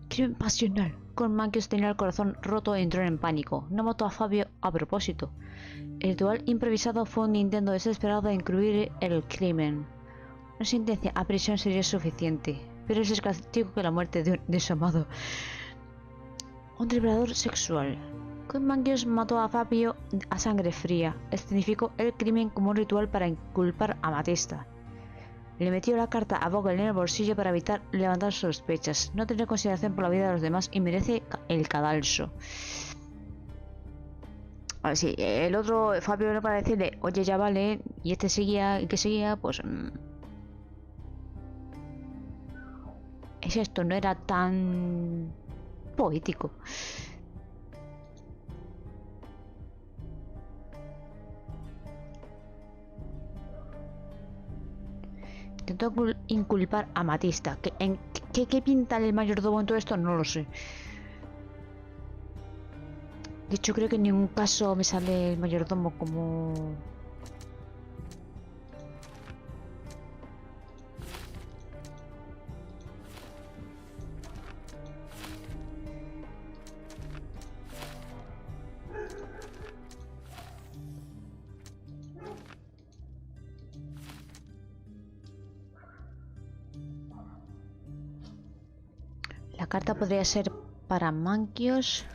Crimen pasional. Kurt Mankiewicz tenía el corazón roto y entró en pánico. No mató a Fabio a propósito. El ritual improvisado fue un intento desesperado de encubrir el crimen. Una sentencia a prisión sería suficiente, pero es el castigo que la muerte de su amado. Un depredador sexual. Kurt Mankiewicz mató a Fabio a sangre fría. Escenificó el crimen como un ritual para inculpar a Matista. Le metió la carta a Vogel en el bolsillo para evitar levantar sospechas. No tiene consideración por la vida de los demás y merece el cadalso. A ver si el otro Fabio era para decirle, oye, ya vale, y este seguía, y que seguía, pues... es esto, no era tan poético. Intentó inculpar a Matista. ¿Qué pinta el mayordomo en todo esto? No lo sé. De hecho, creo que en ningún caso me sale el mayordomo como... La carta podría ser para Mankiewicz.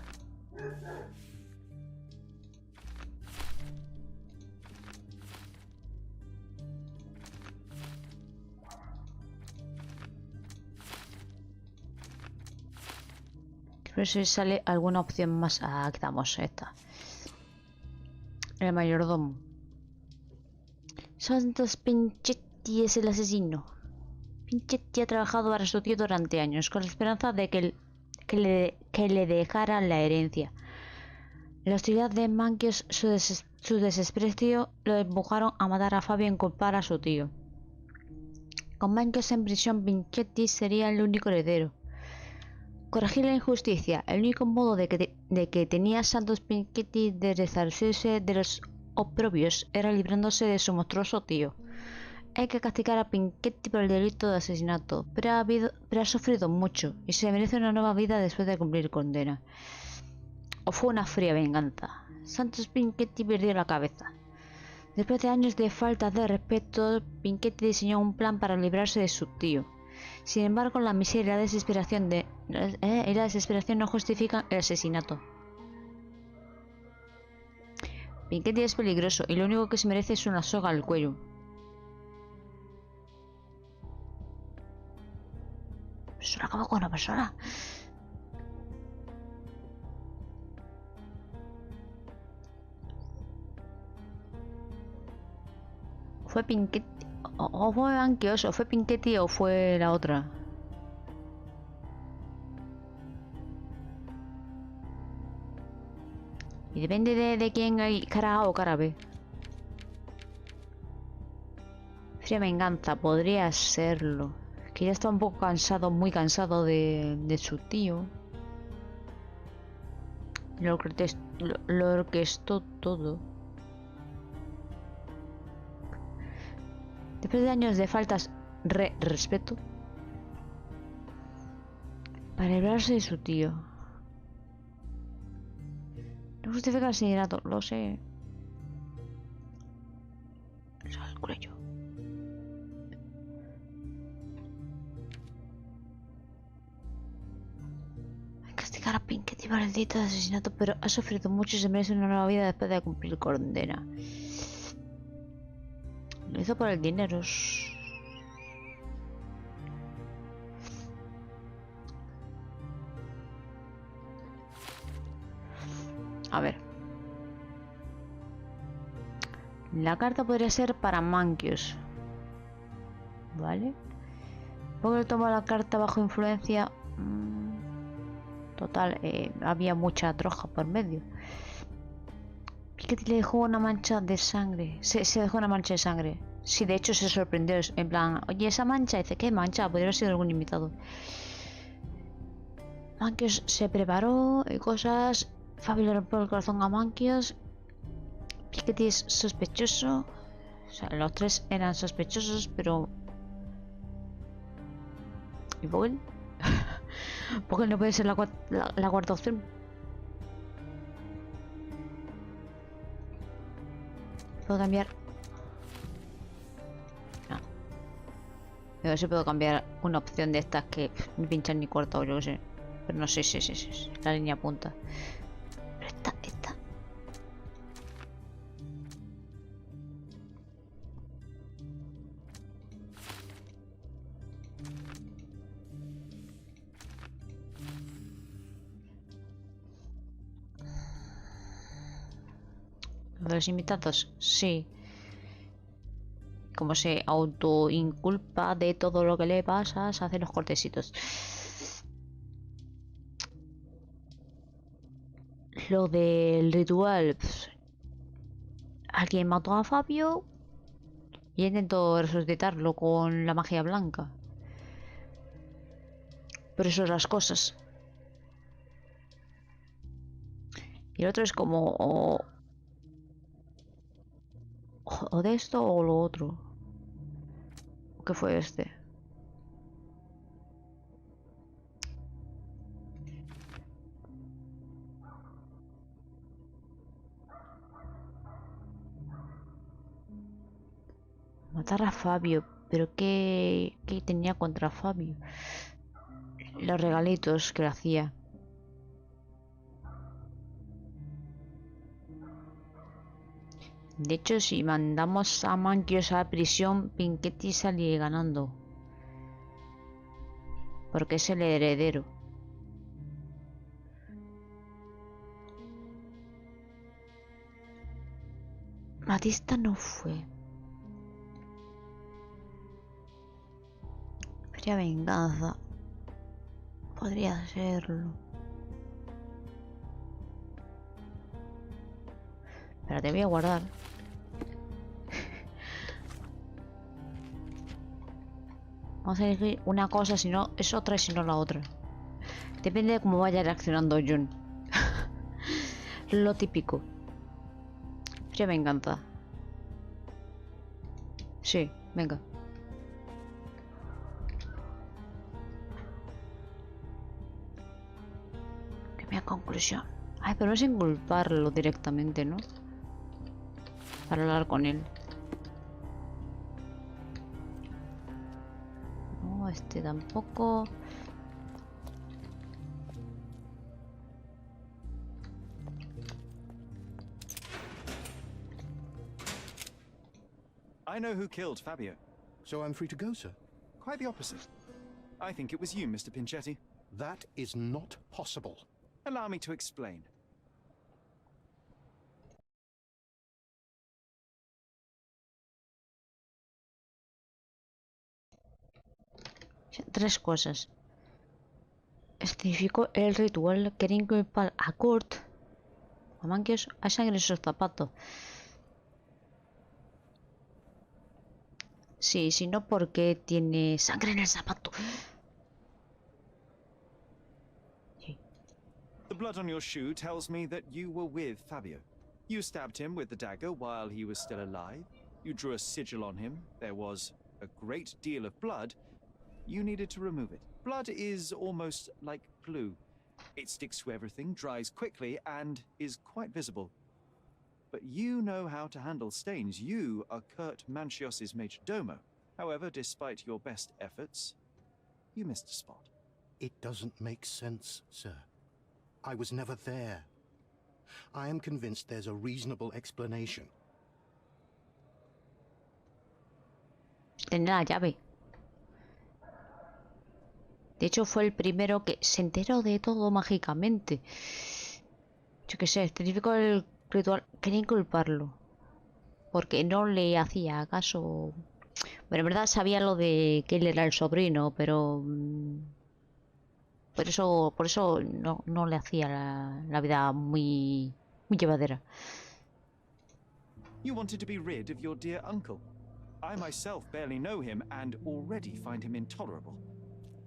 Creo que si sale alguna opción más. Ah, quitamos esta. El mayordomo. Santos Pinchetti es el asesino. Pinchetti ha trabajado para su tío durante años, con la esperanza de que le dejara la herencia. La hostilidad de Mankiewicz, su desprecio, lo empujaron a matar a Fabio y inculpar a su tío. Con Mankiewicz en prisión, Pinchetti sería el único heredero. Corregir la injusticia. El único modo de que tenía Santos Pinchetti de resarcirse de los oprobios era librándose de su monstruoso tío. Hay que castigar a Pinchetti por el delito de asesinato, pero ha sufrido mucho y se merece una nueva vida después de cumplir condena. O fue una fría venganza. Santos Pinchetti perdió la cabeza. Después de años de falta de respeto, Pinchetti diseñó un plan para librarse de su tío. Sin embargo, la miseria y la desesperación no justifican el asesinato. Pinchetti es peligroso y lo único que se merece es una soga al cuello. Solo acabo con una persona. Fue Pinchetti. O fue Mankiewicz, o fue Pinchetti o fue la otra. Y depende de quién hay cara A o cara B. Fría venganza, podría serlo. Que ya está un poco cansado, muy cansado de su tío. Lo orquestó todo. Después de años de faltas respeto. Para librarse de su tío. No justifica el asesinato, lo sé. Eso al cuello. Hay que castigar a Pinchetti por el delito de asesinato, pero ha sufrido mucho y se merece una nueva vida después de cumplir condena. Lo hizo por el dinero. A ver. La carta podría ser para Manquios. Vale. Porque toma la carta bajo influencia. Total, había mucha droga por medio. Piketty le dejó una mancha de sangre. Se dejó una mancha de sangre. Sí, de hecho se sorprendió. En plan, oye, esa mancha. Dice, ¿qué mancha? Podría haber sido algún invitado. Manquios se preparó y cosas. Fabio le rompió el corazón a Manquios. Piketty es sospechoso. O sea, los tres eran sospechosos, pero... ¿Y Vogel? Vogel no puede ser la cuarta opción. ¿Puedo cambiar? No. A ver si puedo cambiar una opción de estas que ni pinchan ni corta o yo qué sé. Pero no sé, sí. La línea punta. Pero esta. ¿De los invitados? Sí. Como se autoinculpa de todo lo que le pasa, se hace los cortecitos. Lo del ritual. Alguien mató a Fabio y intentó resucitarlo con la magia blanca. Pero eso es las cosas. Y el otro es como... O de esto o lo otro. ¿Qué fue este? Matar a Fabio. ¿Pero qué tenía contra Fabio? Los regalitos que le hacía. De hecho, si mandamos a Manquios a la prisión, Piketty sale ganando. Porque es el heredero. Batista no fue. Sería venganza. Podría serlo. Espérate, voy a guardar. Vamos a elegir una cosa, si no es otra y si no la otra. Depende de cómo vaya reaccionando John. Lo típico. Sería venganza. Sí, venga. Primera conclusión. Ay, pero no es inculparlo directamente, ¿no? Para hablar con él. No, este tampoco. I know who killed Fabio. So I'm free to go, sir? Quite the opposite. I think it was you, Mr. Pinchetti. That is not possible. Allow me to explain. Tres cosas. Significó el ritual. Quería inculpar a Kurt. A Manquios. Hay sangre en sus zapatos. Sí, si no, porque tiene sangre en el zapato. Sí. The blood on your shoe tells me that you were with Fabio. You stabbed him with the dagger while he was still alive. You drew a sigil on him. There was a great deal of blood. You needed to remove it. Blood is almost like glue. It sticks to everything, dries quickly, and is quite visible. But you know how to handle stains. You are Kurt Manchios's majordomo. However, despite your best efforts, you missed a spot. It doesn't make sense, sir. I was never there. I am convinced there's a reasonable explanation. Tenía la llave. De hecho, fue el primero que se enteró de todo mágicamente. Yo qué sé, especificó el ritual. Quería inculparlo. porque no le hacía caso. Bueno, en verdad sabía lo de que él era el sobrino, pero por eso no le hacía la vida muy llevadera. You wanted to be rid of your dear uncle. I myself barely know him and already find him intolerable.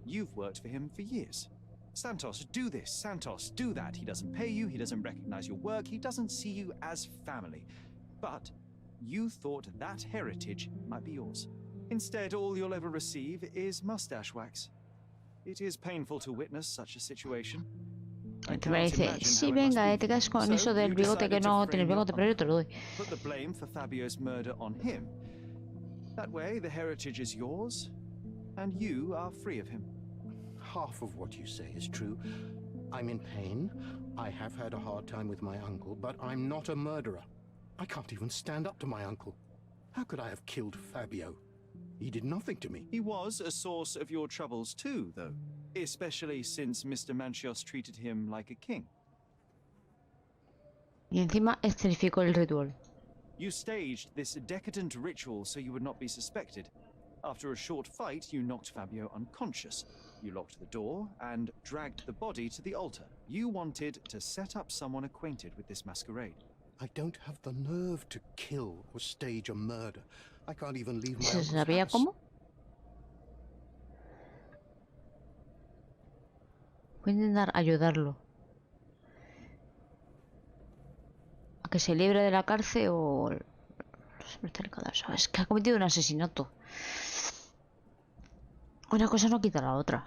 You've worked for him for years. Santos, do this. Santos, do that. He doesn't pay you. He doesn't recognize your work. He doesn't see you as family. But you thought that heritage might be yours. Instead, all you'll ever receive is mustache wax. It is painful to witness such a situation. Me dice, sí, venga, te quedas con eso del bigote que no tienes bigote, pero yo te lo doy. Put the blame for Fabio's murder on him. That way, the heritage is yours, and you are free of him. Half of what you say is true. I'm in pain. I have had a hard time with my uncle, but I'm not a murderer. I can't even stand up to my uncle. How could I have killed Fabio? He did nothing to me. He was a source of your troubles too, though. Especially since Mr. Manchios treated him like a king. Y encima escenificó el ritual. You staged this decadent ritual so you would not be suspected. After a short fight, you knocked Fabio unconscious. You locked the door and dragged the body to the altar. You wanted to set up someone acquainted with this masquerade. I don't have the nerve to kill or stage a murder. I can't even leave my ¿Se uncle's sabía house. cómo? Voy a intentar ayudarlo. A que se libre de la cárcel o... Es que ha cometido un asesinato. Una cosa no quita la otra.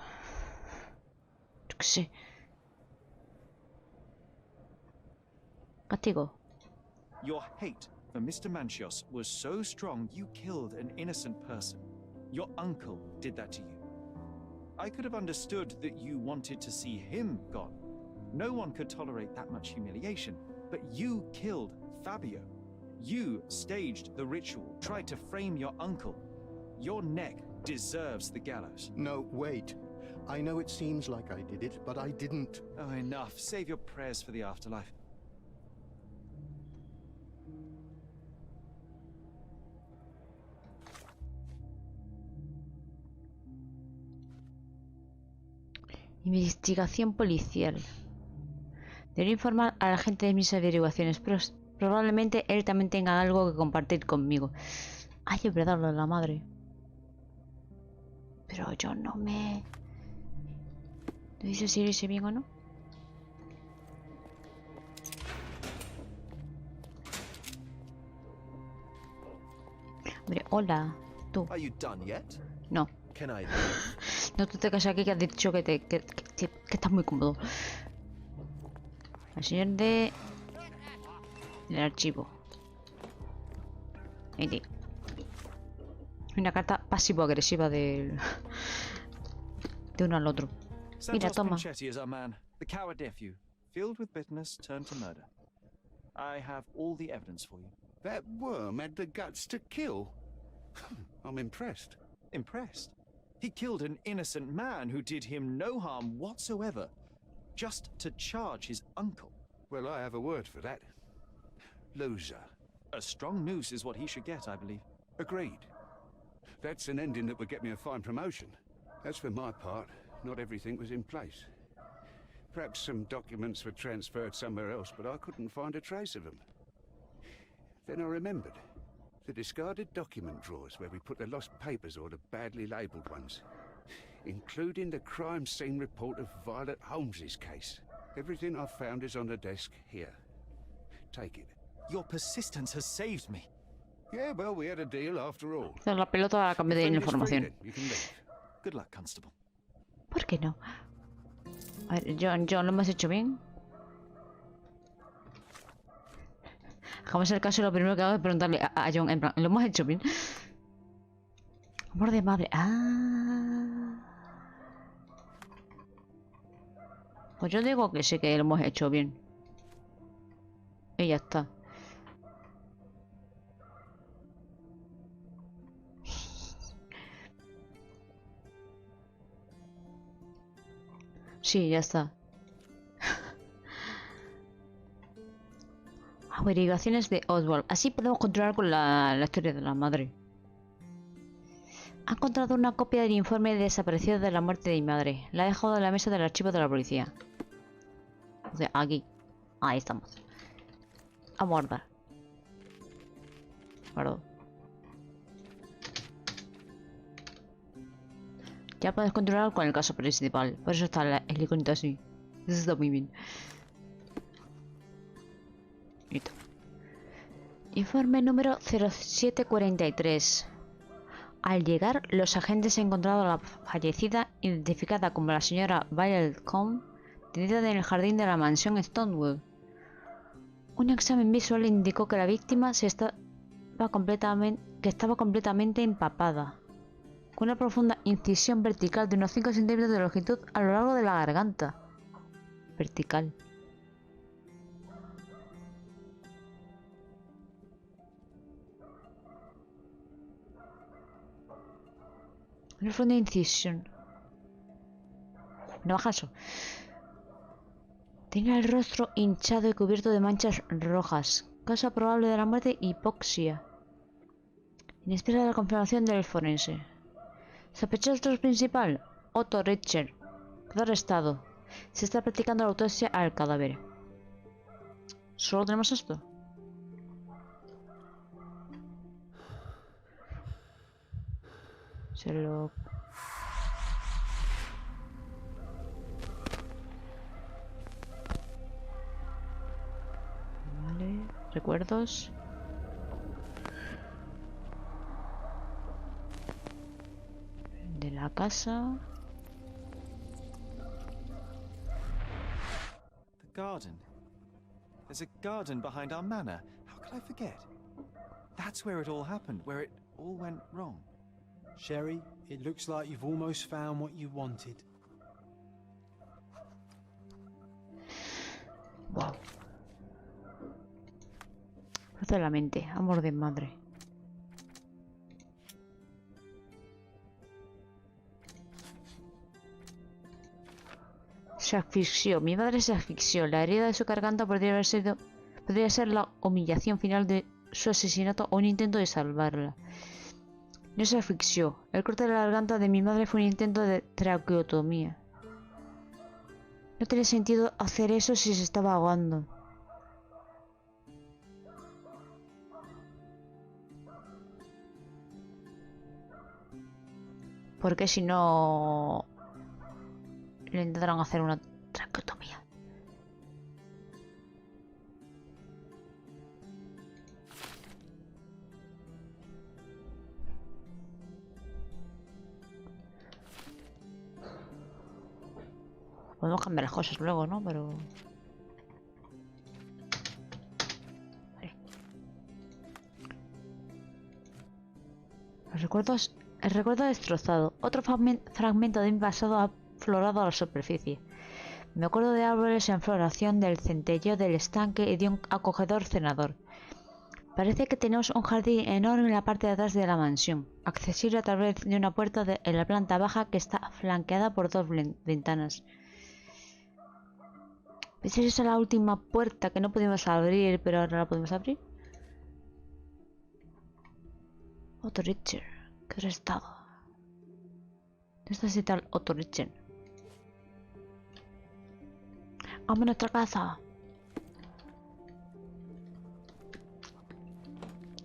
Yo qué sé. Castigo. Your hate for Mr. Manchios was so strong you killed an innocent person. Your uncle did that to you. I could have understood that you wanted to see him gone. No one could tolerate that much humiliation. But you killed Fabio. You staged the ritual, tried to frame your uncle. Your neck deserves the gallows. No, wait. I know it seems like I did it, but I didn't. Oh, enough. Save your prayers for the afterlife. Investigación policial. Debería informar a la gente de mis averiguaciones, pero probablemente él también tenga algo que compartir conmigo. Ay, es verdad, lo de la madre. Pero yo no me... ¿Te dice si irse bien o no? Hombre, hola, tú. Are you done yet? No. Can I No, tú te casas aquí que has dicho que estás muy cómodo. El señor de... El archivo. Ahí. Una carta pasivo-agresiva de uno al otro. Mira, Santos toma. Pinchetti is our man, the coward nephew, filled with bitterness turned to murder. I have all the evidence for you. That worm had the guts to kill. I'm impressed. Impressed? He killed an innocent man who did him no harm whatsoever, just to charge his uncle. Well, I have a word for that. Loser. A strong noose is what he should get, I believe. Agreed. That's an ending that would get me a fine promotion. As for my part, not everything was in place. Perhaps some documents were transferred somewhere else, but I couldn't find a trace of them. Then I remembered. The discarded document drawers where we put the lost papers or the badly labelled ones. Including the crime scene report of Violet Holmes's case. Everything I've found is on the desk here. Take it. Your persistence has saved me. Yeah, well, we had a deal after all. La pelota a cambio de Defend is free información. then. You can leave. Good luck, Constable. ¿Por qué no? A ver, John, ¿lo hemos hecho bien? Jamás el caso, lo primero que hago es preguntarle a John, en plan, ¿lo hemos hecho bien? Amor de madre. Ah. Pues yo digo que sí que lo hemos hecho bien. Y ya está. Sí, ya está. Averiguaciones de Oswald. Así podemos continuar con la historia de la madre. Ha encontrado una copia del informe desaparecido de la muerte de mi madre. La ha dejado en la mesa del archivo de la policía. O sea, aquí. Ahí estamos. A guardar. Guardo. Ya puedes continuar con el caso principal. Por eso está el iconito así. Eso está muy bien. Listo. Informe número 0743. Al llegar, los agentes han encontrado a la fallecida, identificada como la señora Violet Holmes, tendida en el jardín de la mansión Stonewall. Un examen visual indicó que la víctima estaba completamente empapada, con una profunda incisión vertical de unos 5 centímetros de longitud a lo largo de la garganta. Vertical. Una profunda incisión. No baja eso. Tenía el rostro hinchado y cubierto de manchas rojas. Causa probable de la muerte: hipoxia. En espera de la confirmación del forense. Sospechoso principal: Otto Richter. Quedó arrestado. Se está practicando la autopsia al cadáver. ¿Solo tenemos esto? Sherlock. Vale. Recuerdos. De la casa. The garden. There's a garden behind our manor. How could I forget? That's where it all happened, where it all went wrong. Sherry, it looks like you've almost found what you wanted. Wow. Fuerza de la mente, amor de madre. Se asfixió. Mi madre se asfixió. La herida de su garganta podría ser la humillación final de su asesinato o un intento de salvarla. No se asfixió. El corte de la garganta de mi madre fue un intento de traqueotomía. No tenía sentido hacer eso si se estaba ahogando. Porque si no le intentaron hacer una traqueotomía. Podemos cambiar las cosas luego, ¿no? Pero... Vale. El recuerdo destrozado. Otro fragmento de mi pasado ha aflorado a la superficie. Me acuerdo de árboles en floración, del centelleo del estanque y de un acogedor cenador. Parece que tenemos un jardín enorme en la parte de atrás de la mansión, accesible a través de una puerta en la planta baja que está flanqueada por 2 ventanas. Esa es la última puerta que no pudimos abrir, pero ahora la podemos abrir. Otto Richter, ¿qué estado? ¿Dónde está ese tal Otto Richter? ¡Vamos a nuestra casa!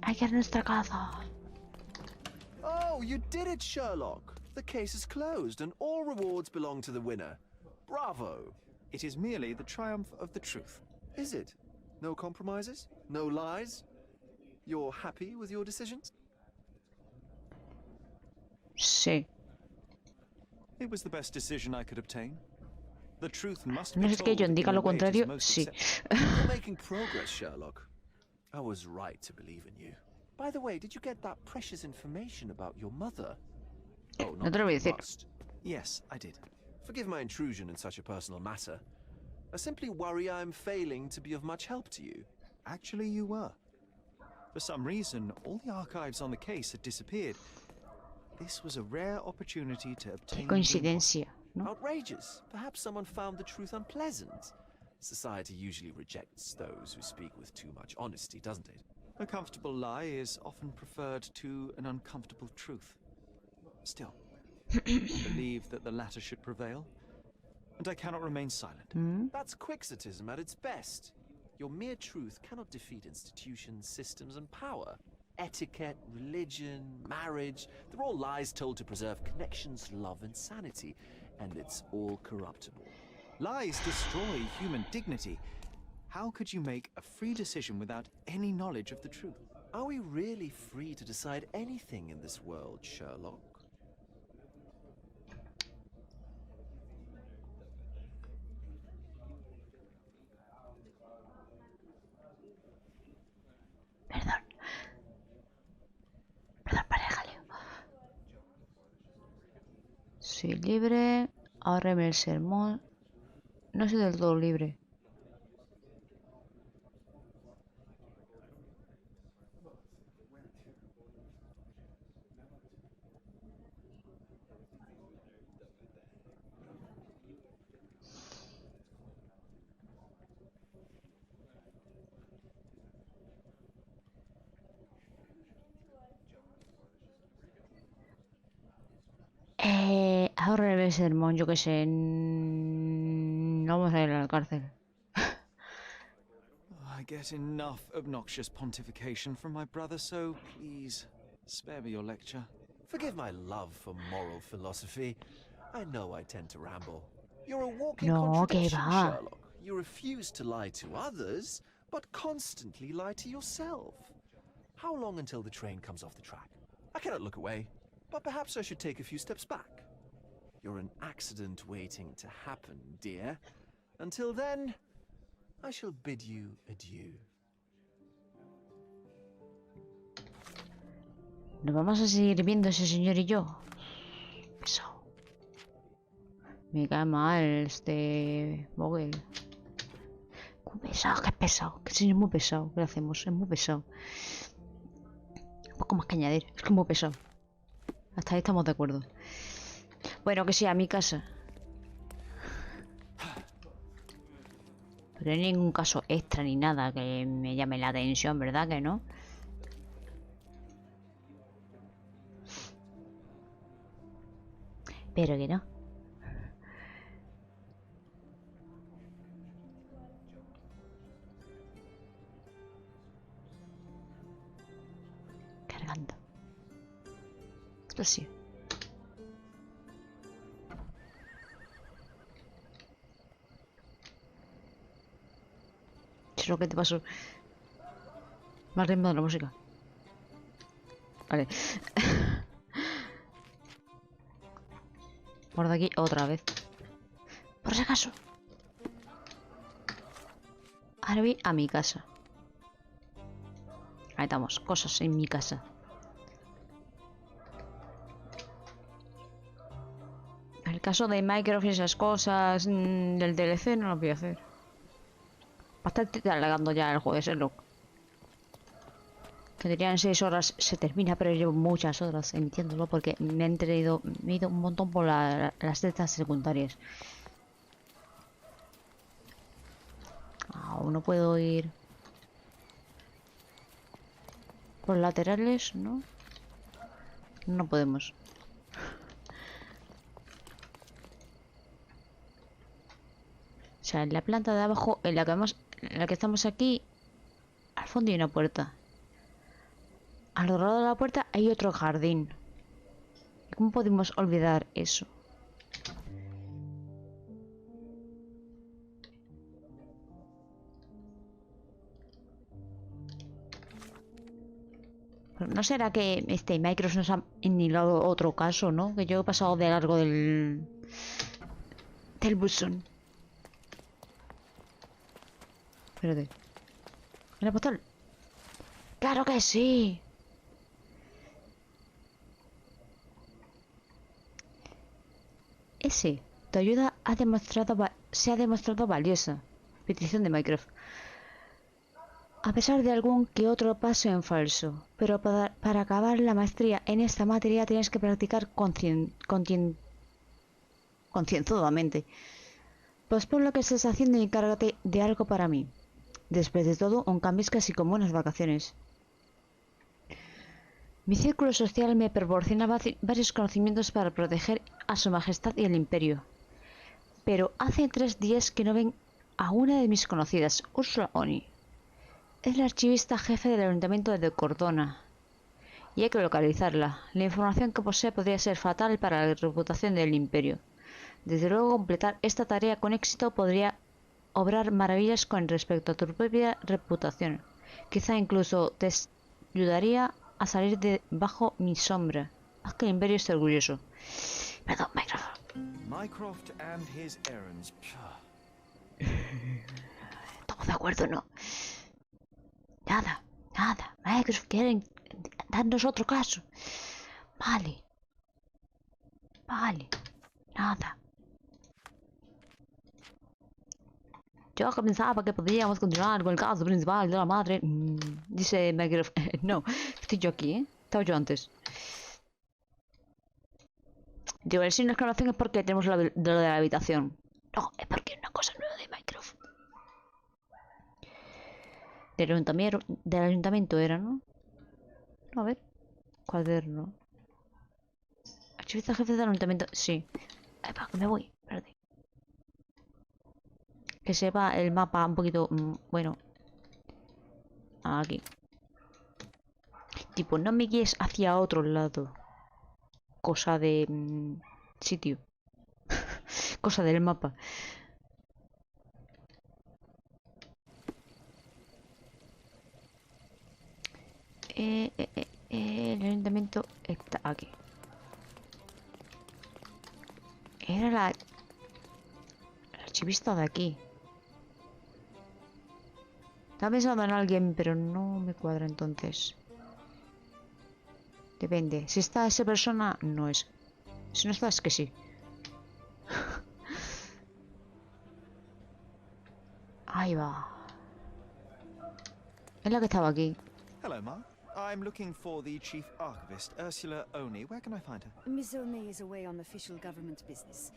¡Hay que ir a nuestra casa! Oh, you did it, Sherlock! The case is closed and all rewards belong to the winner. Bravo! It is merely the triumph of the truth. Is it? No compromises? No lies? You're happy with your decisions? Sí. It was the best decision I could obtain. The truth must No be es que yo told indica in a lo way that is contrario, most sí. acceptable. You're making progress, Sherlock. I was right to believe in you. By the way, did you get that precious information about your mother? Oh, No te lo voy a decir. must. Yes, I did. Forgive my intrusion in such a personal matter. I simply worry I'm failing to be of much help to you. Actually, you were. For some reason, all the archives on the case had disappeared. This was a rare opportunity to obtain... Qué coincidencia, ¿no? Outrageous. Perhaps someone found the truth unpleasant. Society usually rejects those who speak with too much honesty, doesn't it? A comfortable lie is often preferred to an uncomfortable truth. Still, I believe that the latter should prevail, and I cannot remain silent. That's quixotism at its best. Your mere truth cannot defeat institutions, systems, and power. Etiquette, religion, marriage, they're all lies told to preserve connections, love, and sanity, and it's all corruptible. Lies destroy human dignity. How could you make a free decision without any knowledge of the truth? Are we really free to decide anything in this world, Sherlock? Perdón. Perdón, pareja, Leo. Soy libre. Ahórreme el sermón. No soy del todo libre. Ahórreme el sermón, yo qué sé. No vamos a ir a la cárcel. I get enough obnoxious pontification from my brother, so please spare me your lecture. Forgive my love for moral philosophy. I know I tend to ramble. You're a walking No, contradiction, que va. Sherlock. You refuse to lie to others, but constantly lie to yourself. How long until the train comes off the track? I cannot look away, but perhaps I should take a few steps back. You're an accident waiting to happen, dear. Until then, I shall bid you adieu. ¿Nos vamos a seguir viendo ese señor y yo? Pesado. Me cae mal este Vogel. Qué pesado, qué pesado. Que señor muy pesado. ¿Qué le hacemos? Es muy pesado. Un poco más que añadir. Es que es muy pesado. Hasta ahí estamos de acuerdo. Bueno, que sea mi casa. Pero no hay ningún caso extra ni nada que me llame la atención, ¿verdad que no? Pero que no. Cargando. Esto sí. ¿Qué es lo que te pasó? Más ritmo de la música. Vale. Por de aquí otra vez. Por si acaso. Ahora voy a mi casa. Ahí estamos. Cosas en mi casa. El caso de Minecraft y esas cosas del DLC no lo voy a hacer. Bastante alargando ya el juego de Sherlock. Que dirían 6 horas se termina, pero llevo muchas horas emitiéndolo porque me he ido un montón por las tetas secundarias. Aún no puedo ir por laterales, ¿no? No podemos. O sea, en la planta de abajo, en la que estamos aquí, al fondo hay una puerta. Al otro lado de la puerta hay otro jardín. ¿Cómo podemos olvidar eso? ¿No será que Microsoft nos ha enhilado otro caso, no? Que yo he pasado de largo del buzón. Espérate. ¿En la postal? ¡Claro que sí! Ese, tu ayuda se ha demostrado valiosa. Petición de Minecraft. A pesar de algún que otro paso en falso, pero para acabar la maestría en esta materia tienes que practicar concienzudamente. Pospon lo que estés haciendo y encárgate de algo para mí. Después de todo, un cambio es casi como unas vacaciones. Mi círculo social me proporciona varios conocimientos para proteger a su majestad y el imperio. Pero hace 3 días que no ven a una de mis conocidas, Ursula Oni. Es la archivista jefe del ayuntamiento de Cordona. Y hay que localizarla. La información que posee podría ser fatal para la reputación del imperio. Desde luego, completar esta tarea con éxito podría obrar maravillas con respecto a tu propia reputación. Quizá incluso te ayudaría a salir de bajo mi sombra. Haz que el imperio esté orgulloso. Perdón, Mycroft. Mycroft and his errands. ¿Estamos de acuerdo o no? Nada. Mycroft quieren darnos otro caso. Vale. Nada. Yo que pensaba que podíamos continuar con el caso principal de la madre. Dice Mycroft. No, estoy yo aquí, ¿eh? Estaba yo antes. Digo, el signo de exclamación es porque tenemos lo de la habitación. No, es porque es una cosa nueva de Mycroft. Del ayuntamiento era, ¿no? A ver. Cuaderno. Archivista jefe del ayuntamiento. Sí. Ay, para que me voy. Espérate. Que sepa el mapa un poquito. Bueno. Aquí. Tipo, no me guíes hacia otro lado. Cosa de sitio. Cosa del mapa. El ayuntamiento está aquí. Era la archivista de aquí. Estaba pensando en alguien, pero no me cuadra entonces. Depende. Si está esa persona, no es. Si no está, es que sí. Ahí va. Es la que estaba aquí. Hello, Ma. I'm looking for the Chief Archivist, Ursula Oni. Where can I find her? Miss Oni is away on official government business.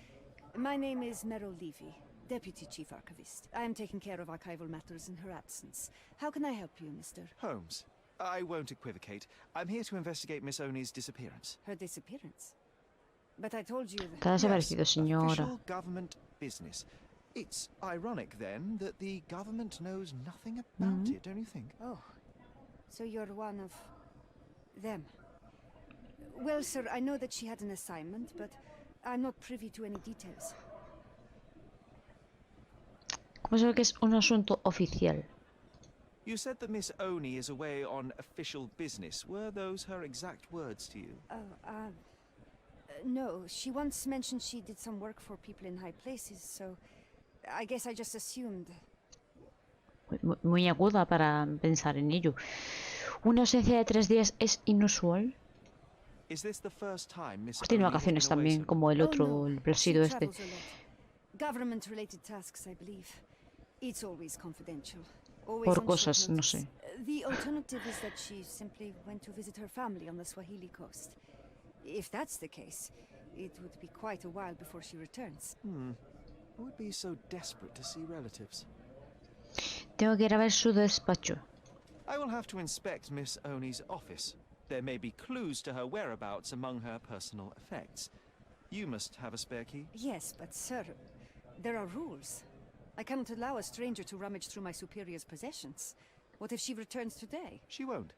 My name is Meryl Levy, Deputy Chief Archivist. I am taking care of archival matters in her absence. How can I help you, Mr. Holmes. I won't equivocate. I'm here to investigate Miss Oni's disappearance. Her disappearance? But I told you that... Está desaparecido, señora. Official government business. It's ironic, then, that the government knows nothing about it, don't you think? Oh, so you're one of them. Well, sir, I know that she had an assignment, but I'm not privy to any details. ¿Cómo sabe que es un asunto oficial? You said that Miss Oni is away on official business. Were those her exact words to you? No, she once mentioned she did some work for people in high places, so I guess I just assumed. Muy aguda para pensar en ello. ¿Una ausencia de 3 días es inusual? Is this the first time Miss Tiene Oni has vacaciones been away también, so long? como el otro, no. el plasido She este. travels a lot. Government-related tasks, I believe. It's always confidential. Always Por on short cosas, no notice. sé. The alternative is that she simply went to visit her family on the Swahili coast. If that's the case, it would be quite a while before she returns. Who would be so desperate to see relatives? Tengo que ir a ver su despacho. I will have to inspect Miss Oni's office. There may be clues to her whereabouts among her personal effects. You must have a spare key. Yes, but sir, there are rules. I cannot allow a stranger to rummage through my superior's possessions. What if she returns today? She won't.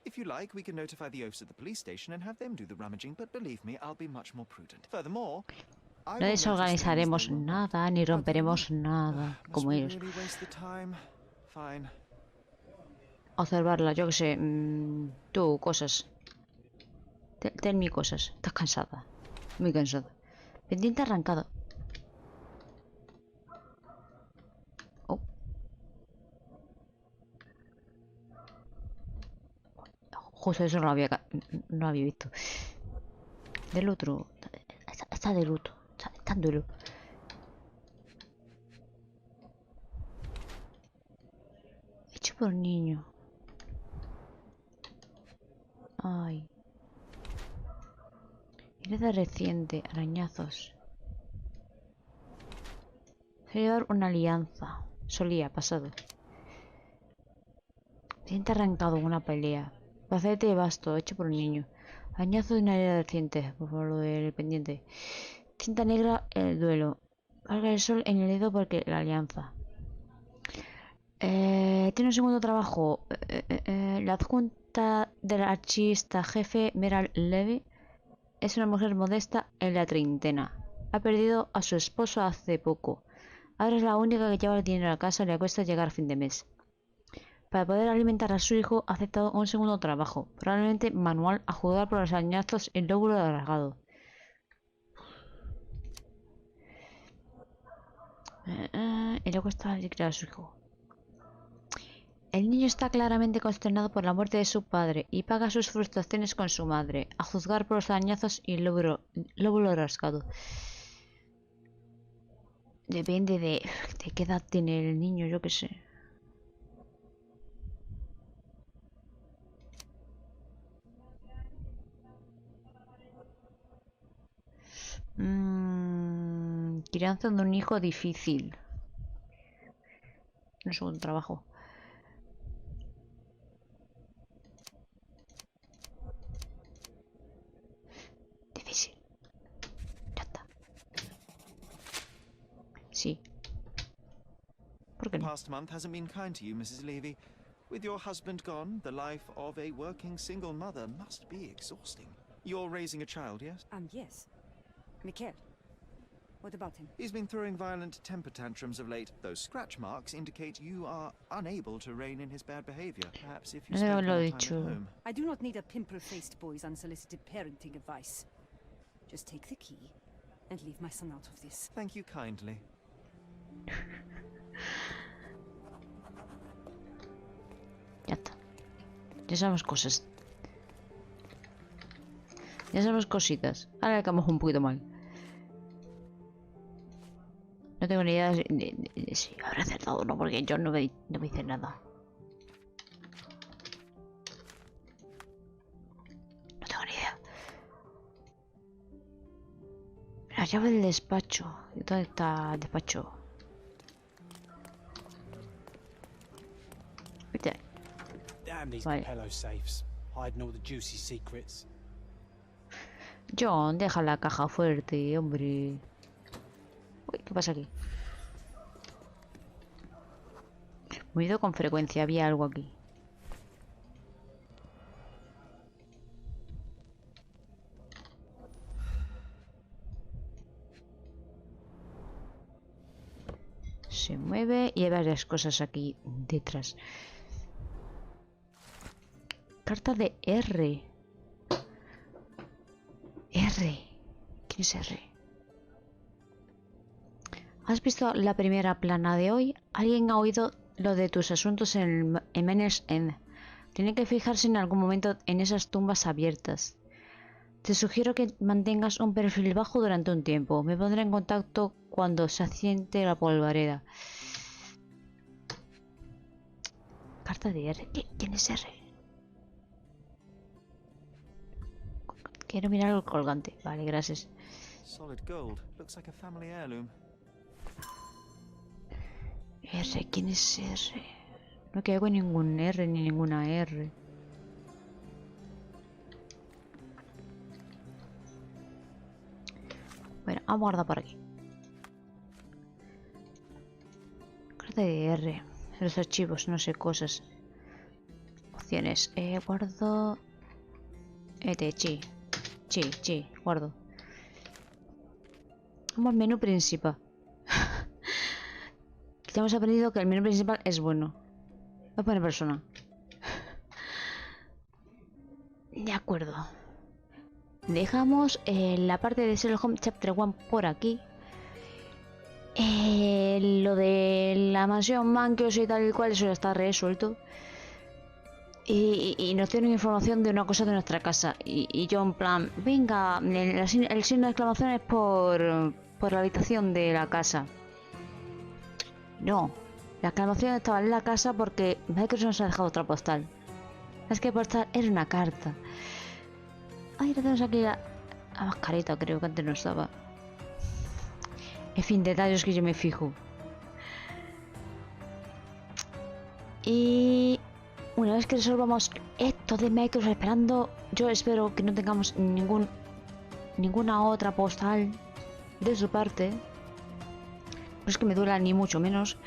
If you like, we can notify the oafs at the police station and have them do the rummaging, but believe me, I'll be much more prudent. Furthermore, I No will notice desorganizaremos things they will not. nada, ni How do you romperemos mean? nada, Must como we ellos. really waste the time? Fine. Observarla, yo que sé. Tú, cosas. Ten mi cosas. Estás cansada. Muy cansada. Pendiente arrancado. Oh. Justo eso no lo había visto. Del otro. Está de luto. Está en duelo. Hecho por niño. Ay. Hereda reciente. Arañazos. Llevar una alianza. Solía, pasado. Diente arrancado en una pelea. Bacete vasto, hecho por un niño. Añazo de una herida reciente, por favor, lo del pendiente. Cinta negra, el duelo. Carga el sol en el dedo porque la alianza. Tiene un segundo trabajo. La adjunta del archivista jefe, Meral Levy, es una mujer modesta en la treintena. Ha perdido a su esposo hace poco. Ahora es la única que lleva el dinero a casa y le cuesta llegar a fin de mes. Para poder alimentar a su hijo ha aceptado un segundo trabajo, probablemente manual, a juzgar por los añazos y el lóbulo alargado. Y le cuesta criar a su hijo. El niño está claramente consternado por la muerte de su padre y paga sus frustraciones con su madre, a juzgar por los arañazos y el lóbulo rasgado. Depende de qué edad tiene el niño, yo qué sé. Crianza de un hijo difícil. No es un trabajo. Difícil. Ya está. Sí. ¿Por qué no? The past month hasn't been kind to you, Mrs. Levy. With your husband gone, the life of a working single mother must be exhausting. You're raising a child, yes? Yes. Mikhail. What about him? He's been throwing violent temper tantrums of late. Those scratch marks indicate you are unable to rein in his bad behavior. Perhaps if you spend more time at home. I do not need a pimple-faced boy's unsolicited parenting advice. Just take the key and leave my son out of this. Thank you kindly. Ya está. Ya sabemos cosas. Ya sabemos cositas. Ahora le cambiamos un poquito mal. No tengo ni idea de si habrá acertado o no, porque yo no me hice nada. No tengo ni idea. La llave del despacho. ¿Dónde está el despacho? Vete. Damn these Vale. pillow safes, hiding all the juicy secrets. John, deja la caja fuerte, hombre. Uy, ¿qué pasa aquí? Me he ido con frecuencia, había algo aquí. Se mueve y hay varias cosas aquí detrás. Carta de R. R. ¿Quién es R? ¿Has visto la primera plana de hoy? ¿Alguien ha oído lo de tus asuntos en Menes End? Tiene que fijarse en algún momento en esas tumbas abiertas. Te sugiero que mantengas un perfil bajo durante un tiempo. Me pondré en contacto cuando se asiente la polvareda. Carta de R. ¿Quién es R? Quiero mirar el colgante. Vale, gracias. Solid gold. Looks like a family heirloom. R, ¿quién es R? No caigo en ningún R ni ninguna R. Bueno, vamos a guardar por aquí. Carta de R. Los archivos, no sé, cosas. Opciones. Guardo. Chi, guardo. Vamos al menú principal. Ya hemos aprendido que el menú principal es bueno. Voy a poner persona. De acuerdo. Dejamos la parte de Sherlock Holmes Chapter 1 por aquí. Lo de la mansión Manquios y tal y cual, eso ya está resuelto. Y nos tienen información de una cosa de nuestra casa. Y yo en plan, venga, el signo de exclamación es por la habitación de la casa. No, la exclamación estaba en la casa porque Microsoft nos ha dejado otra postal. Es que postal era una carta. Ay, la tenemos aquí la mascareta, creo que antes no estaba. En fin, detalles que yo me fijo. Y una vez que resolvamos esto de metros esperando, yo espero que no tengamos ninguna otra postal de su parte. No es que me duela ni mucho menos,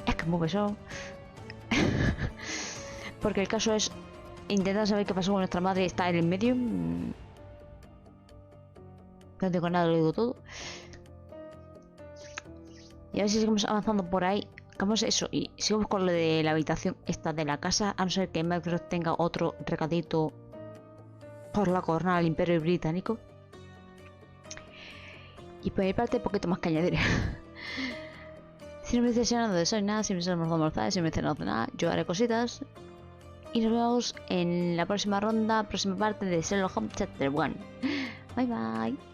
es que es muy pesado. Porque el caso es intentar saber qué pasó con nuestra madre, está en el medio. No tengo nada, lo digo todo. Y a ver si seguimos avanzando por ahí. Hagamos eso y seguimos con lo de la habitación esta de la casa, a no ser que Microsoft tenga otro recadito por la corona del Imperio Británico. Y por mi parte, poquito más que añadir. Si no me estáis llenando de soy nada, si me estáis almorzando, si me estáis cenando nada, yo haré cositas. Y nos vemos en la próxima ronda, próxima parte de Sherlock Holmes Chapter 1. Bye bye.